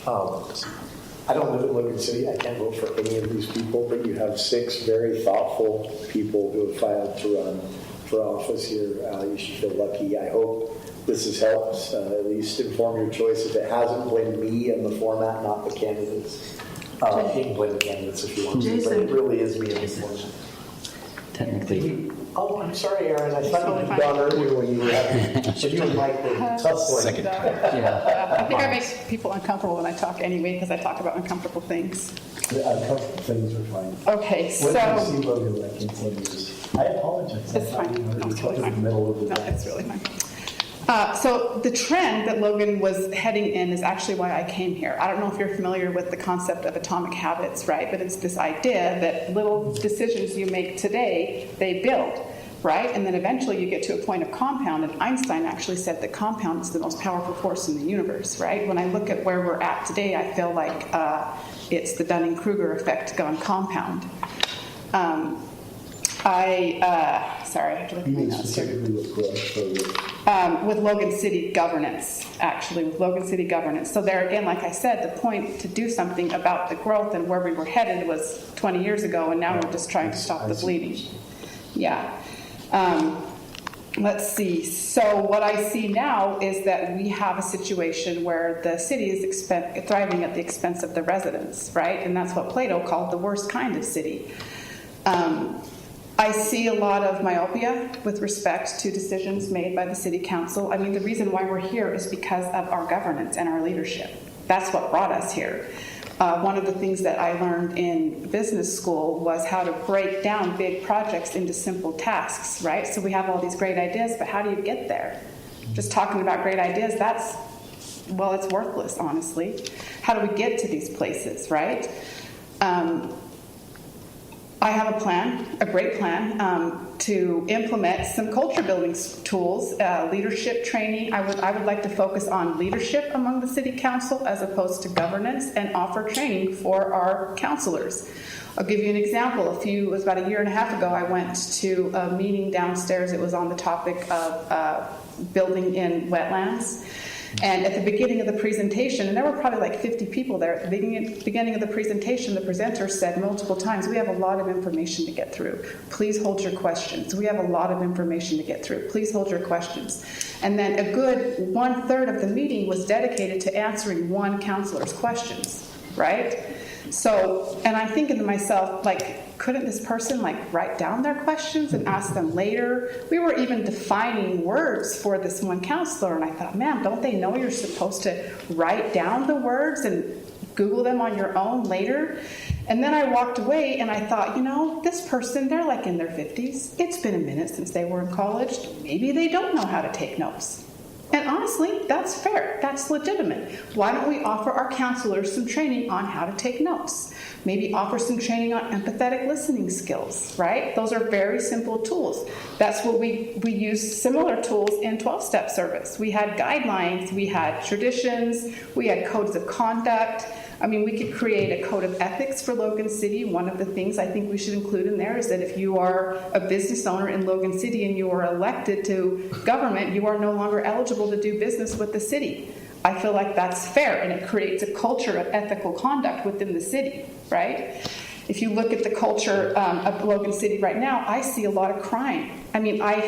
I don't live in Logan City. I can't vote for any of these people, but you have 6 very thoughtful people who have filed to run for office here. You should feel lucky. I hope this has helped at least inform your choice. If it hasn't, blame me and the format, not the candidates. You can blame the candidates if you want to, but it really is me and the format. Technically. Oh, I'm sorry, Aaron. I thought you'd gone earlier when you were having, but you and Mike were tough one. Second. I think I make people uncomfortable when I talk anyway, because I talk about uncomfortable things. A couple of things are fine. Okay, When you so see Logan, I can tell you this. I apologize. it's I thought fine. you were No, it's totally in the fine. middle of the No, day. it's really fine. So the trend that Logan was heading in is actually why I came here. I don't know if you're familiar with the concept of atomic habits, right? But it's this idea that little decisions you make today, they build, right? And then eventually you get to a point of compound, and Einstein actually said that compound is the most powerful force in the universe, right? When I look at where we're at today, I feel like it's the Dunning-Kruger effect gone compound. Sorry, I have to look at You my mean notes here. specifically with growth or with... With Logan City governance, actually, with Logan City governance. So there again, like I said, the point to do something about the growth and where we were headed was 20 years ago, and now we're just trying to stop the bleeding. Yeah. Let's see. So what I see now is that we have a situation where the city is thriving at the expense of the residents, right? And that's what Plato called the worst kind of city. I see a lot of myopia with respect to decisions made by the city council. I mean, the reason why we're here is because of our governance and our leadership. That's what brought us here. One of the things that I learned in business school was how to break down big projects into simple tasks, right? So we have all these great ideas, but how do you get there? Just talking about great ideas, it's worthless, honestly. How do we get to these places, right? I have a plan, a great plan, to implement some culture building tools, leadership training. I would like to focus on leadership among the city council as opposed to governance, and offer training for our councilors. I'll give you an example. It was about a year and a half ago, I went to a meeting downstairs. It was on the topic of building in wetlands. And at the beginning of the presentation, and there were probably like 50 people there, at the beginning of the presentation, the presenter said multiple times, "We have a lot of information to get through. Please hold your questions. We have a lot of information to get through. Please hold your questions." And then a good 1/3 of the meeting was dedicated to answering one counselor's questions, right? So, and I'm thinking to myself, couldn't this person write down their questions and ask them later? We were even defining words for this one counselor, and I thought, man, don't they know you're supposed to write down the words and Google them on your own later? And then I walked away and I thought, this person, they're in their 50s. It's been a minute since they were in college. Maybe they don't know how to take notes. And honestly, that's fair. That's legitimate. Why don't we offer our counselors some training on how to take notes? Maybe offer some training on empathetic listening skills, right? Those are very simple tools. That's what we use similar tools in 12-step service. We had guidelines, we had traditions, we had codes of conduct. I mean, we could create a code of ethics for Logan City. One of the things I think we should include in there is that if you are a business owner in Logan City and you are elected to government, you are no longer eligible to do business with the city. I feel like that's fair, and it creates a culture of ethical conduct within the city, right? If you look at the culture of Logan City right now, I see a lot of crime. I mean, I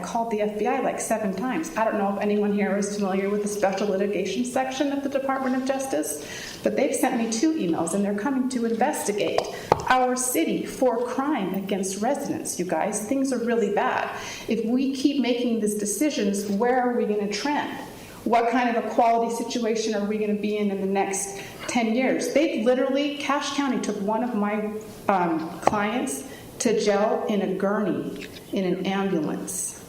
called the FBI 7 times. I don't know if anyone here is familiar with the special litigation section of the Department of Justice, but they've sent me 2 emails, and they're coming to investigate our city for crime against residents, you guys. Things are really bad. If we keep making these decisions, where are we going to trend? What kind of a quality situation are we going to be in the next 10 years? They literally, Cache County took one of my clients to jail in a gurney, in an ambulance.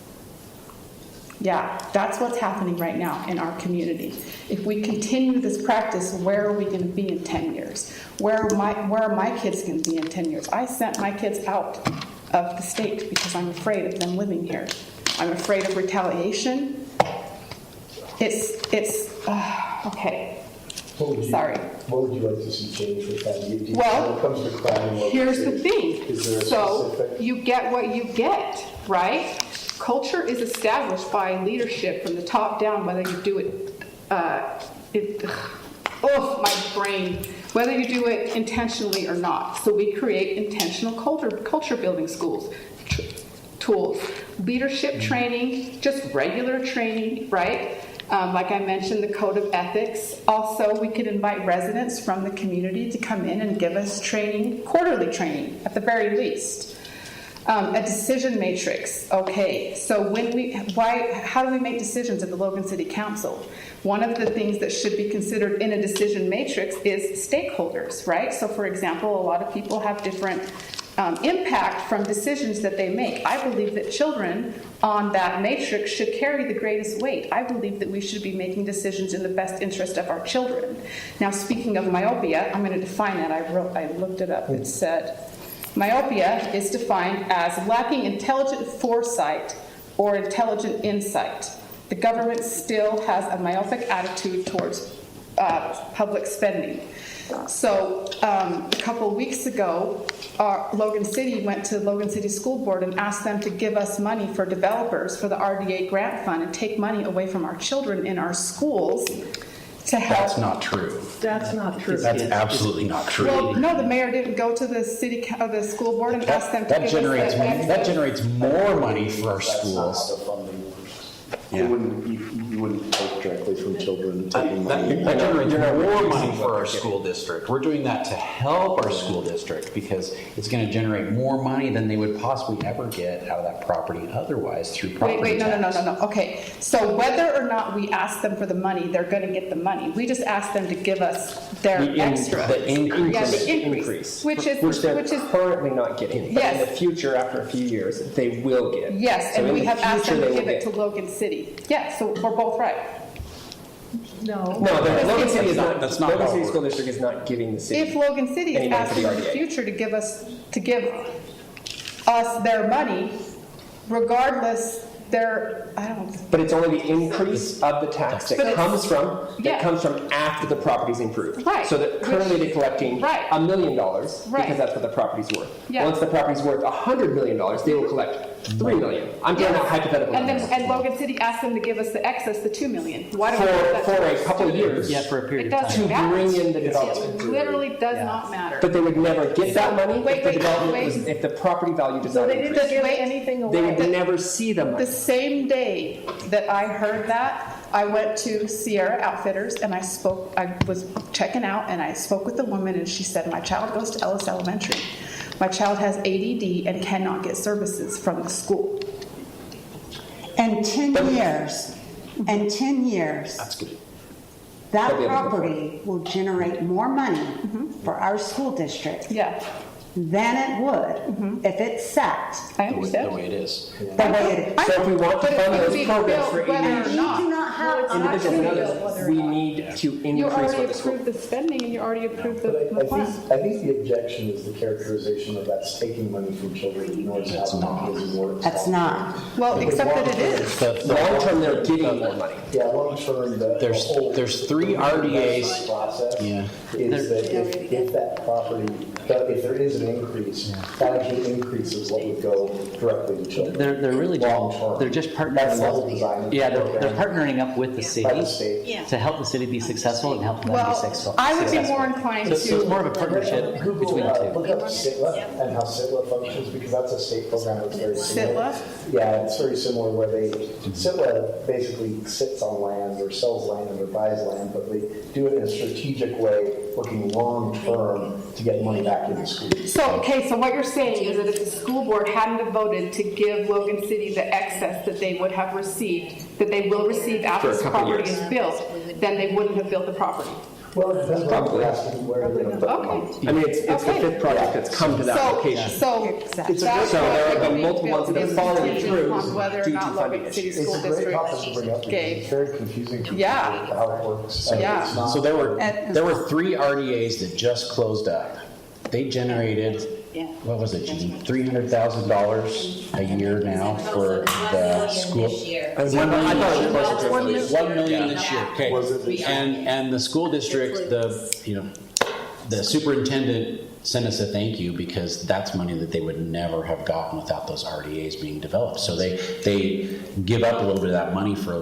Yeah, that's what's happening right now in our community. If we continue this practice, where are we going to be in 10 years? Where are my kids going to be in 10 years? I sent my kids out of the state because I'm afraid of them living here. I'm afraid of retaliation. Okay. Sorry. What would you like to see change with that? Well, when it comes to crime, here's the thing. Is there a So specific? you get what you get, right? Culture is established by leadership from the top down, whether you do my brain, whether you do it intentionally or not. So we create intentional culture building tools, leadership training, just regular training, right? Like I mentioned, the code of ethics. Also, we could invite residents from the community to come in and give us training, quarterly training at the very least. A decision matrix. Okay, so how do we make decisions at the Logan City Council? One of the things that should be considered in a decision matrix is stakeholders, right? So for example, a lot of people have different impact from decisions that they make. I believe that children on that matrix should carry the greatest weight. I believe that we should be making decisions in the best interest of our children. Now, speaking of myopia, I'm going to define that. I looked it up. It said, myopia is defined as lacking intelligent foresight or intelligent insight. The government still has a myopic attitude towards public spending. So a couple of weeks ago, Logan City went to Logan City School Board and asked them to give us money for developers for the RDA grant fund and take money away from our children in our schools to help. That's not true. That's not true. That's absolutely not true. Well, no, the mayor didn't go to the school board and ask them to That give generates us that generates more money for our That's not schools. how the funding works. Yeah. You wouldn't take directly from children taking money. That generates more money for our school district. We're doing that to help our school district because it's going to generate more money than they would possibly ever get out of that property otherwise through property Wait, tax. no. Okay, so whether or not we ask them for the money, they're going to get the money. We just ask them to give us their extra. The increase. Yeah, the increase. Which they're currently not getting. Yes. But in the future, after a few years, they will get. Yes, So and in we the have asked them future, to they give will it to get. Logan City. Yeah, so we're both right. No. No, Logan City is not. That's not Logan how it City School works. District is not giving the city. If Logan City Any is money for the asking in the RDA. future to give us their money, regardless, But it's only the increase of the tax But that it's- comes from Yeah. after the property's improved. Right. So that currently they're collecting Right. $1 million Right. because that's what the property's worth. Yeah. Once the property's worth $100 million, they will collect $3 million. I'm doing that hypothetical. and numbers. Logan City asked them to give us the excess, the $2 million. Why don't for we give that for to a us? couple of years. Yeah, for a period It of doesn't time. To bring in the It development. literally does Yeah. not matter. But they would never get that money Wait, if the wait, development wait. was, if the property value does So not they increase. didn't give Wait. anything They away. would never see the money. The same day that I heard that, I went to Sierra Outfitters and I was checking out and I spoke with the woman and she said, my child goes to Ellis Elementary. My child has ADD and cannot get services from the school. And 10 years, That's good. that They'll be able to property will generate more money for our school district Yeah, than it would if it sat I The understand. way it is. the way it is. So if we want to But it's fund gonna those be programs built for whether or ADHD We not. do not have individuals and others, whether or we not. need to You increase already what the school. approved the spending and you already approved But the plan. I think the objection is the characterization of that's taking money from children, ignores how the mechanism works. That's not. Well, except that it is. Long term, they're getting more money. Yeah, long term, There's three RDAs. process Yeah. is that if that property, if there is an increase, that actually increases what would go directly to children. They're really Long term. they're just That's the whole partnering design. up. Yeah, they're partnering up with the By the city state. to help the city be successful and help them be Well, successful. I would be more inclined So it's more to, of a partnership Google, between the two. look up SITLA and how SITLA functions, because that's a state program that's very similar. SITLA? Yeah, it's very similar where SITLA basically sits on land or sells land or buys land, but they do it in a strategic way, looking long term to get money back in the school. so what you're saying is that if the school board hadn't have voted to give Logan City the excess that they would have received, that they will receive after For a this couple property years. is built, then they wouldn't have built the property. Well, it depends on Probably. where they're going to put the money. Okay. I mean, it's the Okay. fifth project that's come to that location. So Exactly. that's So there why have it been would be multiple built ones that have is fallen depending through on whether or due to not funding Logan City issues. It's School a great District topic to bring up because gave. it's very confusing to people Yeah. how it works. Yeah. It's not- So there were three RDAs that just closed up. They generated, what was it, Gene? $300,000 a year now for the school. I thought it was closer to $1 million. 1 million this year. Okay. Was it this year? And the school district, the superintendent sent us a thank you because that's money that they would never have gotten without those RDAs being developed. So they give up a little bit of that money for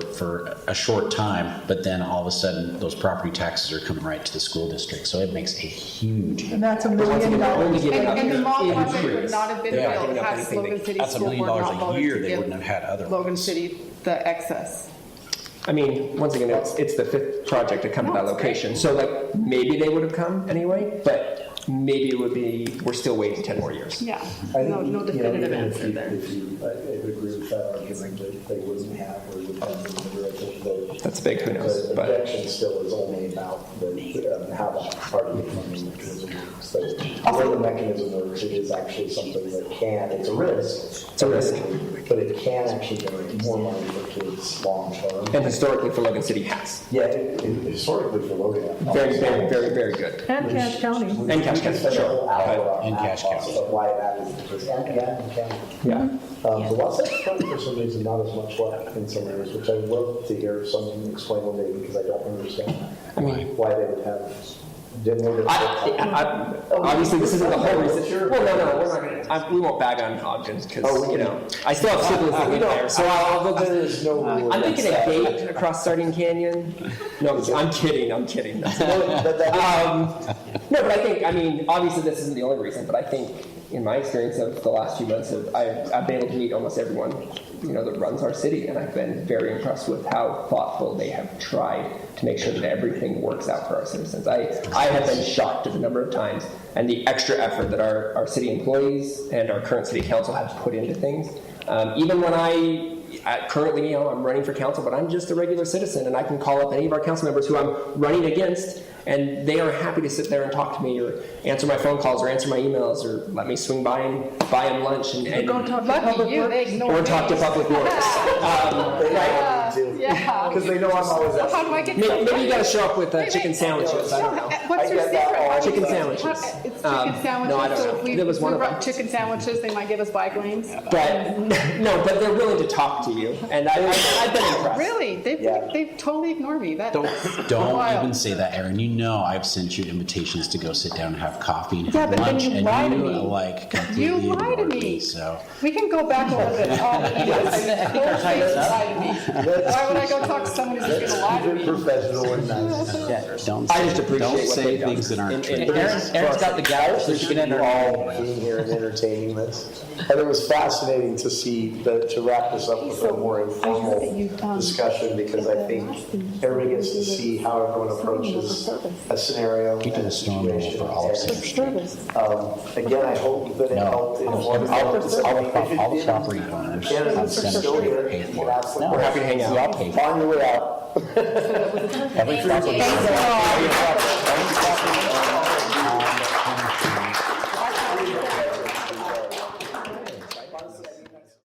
a short time, but then all of a sudden those property taxes are coming right to the school district. So it makes a huge And that's $1 Once million. again, only giving up And the mall the project would increase. not have been Yeah. built had Anything Logan City that's $1 School million Board not a voted year to they give wouldn't have had otherwise. Logan City the excess. I mean, once again, it's the fifth project to come to that location. So like maybe they would have come anyway, but maybe it would be, we're still waiting 10 more years. Yeah, I no, think, no definitive even answer there. If you, I would agree with that argument that they wouldn't have or would have in the direction that That's big, who knows, the but- objection still is only about how that part of the funding mechanism works. So the way the mechanism works, it is actually something that it's a risk. It's a risk. But it can actually generate more money for kids long term. And historically for Logan City has. Yeah, historically for Logan. Very, very, very, very good. And Cache County. And Cache County, Spend a whole sure. hour on And that Cache process County. of why that is the case. And county. Yeah. The Wasatch Front, for some reason, not as much left in some areas, which I would love to hear someone explain one day because I don't understand why they would have. Obviously, this isn't the whole reason. Well, no, we're not going to. We won't bag on Ogden because I still have siblings that live there. So there is no rule. I'm thinking a gate across Sardine Canyon. No, I'm kidding. That's no, but I think, obviously this isn't the only reason, but I think in my experience of the last few months, I've been able to meet almost everyone, that runs our city, and I've been very impressed with how thoughtful they have tried to make sure that everything works out for our citizens. I have been shocked at the number of times and the extra effort that our city employees and our current city council have put into things. Even when currently, I'm running for council, but I'm just a regular citizen, and I can call up any of our council members who I'm running against, and they are happy to sit there and talk to me, or answer my phone calls, or answer my emails, or let me swing by and buy them lunch, and Go talk to Lucky Public you, Works. they ignore or talk to me. Public Works. Right? Yeah. Because they know I'm always So how do I get? Maybe you got to show up with chicken sandwiches. I don't know. What's your secret? Chicken sandwiches. It's chicken sandwiches. No, I don't so know. if we There was one of brought them. chicken sandwiches, they might give us bike lanes. But no, but they're willing to talk to you, and I've been impressed. Really? They totally ignore me. Don't wild. even say that, Aaron. I've sent you invitations to go sit down and have coffee and Yeah, have but then lunch, you and lie to you me. completely You lie to ignored me. So We can go back a little bit. Why would I go talk to someone who's just going to lie to me? professional and nice. Yeah, don't I just appreciate don't what say they've done. things that aren't In- true. in- Aaron's got the gavel, so she can Appreciate you enter. all being here and entertaining this. And it was fascinating to see, to wrap this up with a more informal discussion, because I think everybody gets to see how everyone approaches a scenario. we did a storm roll for all of Center Street. Again, I hope that it helped inform. All the property owners on Candidates are Center still Street here. pay for We're happy to hang out. it. On your way out. Every property.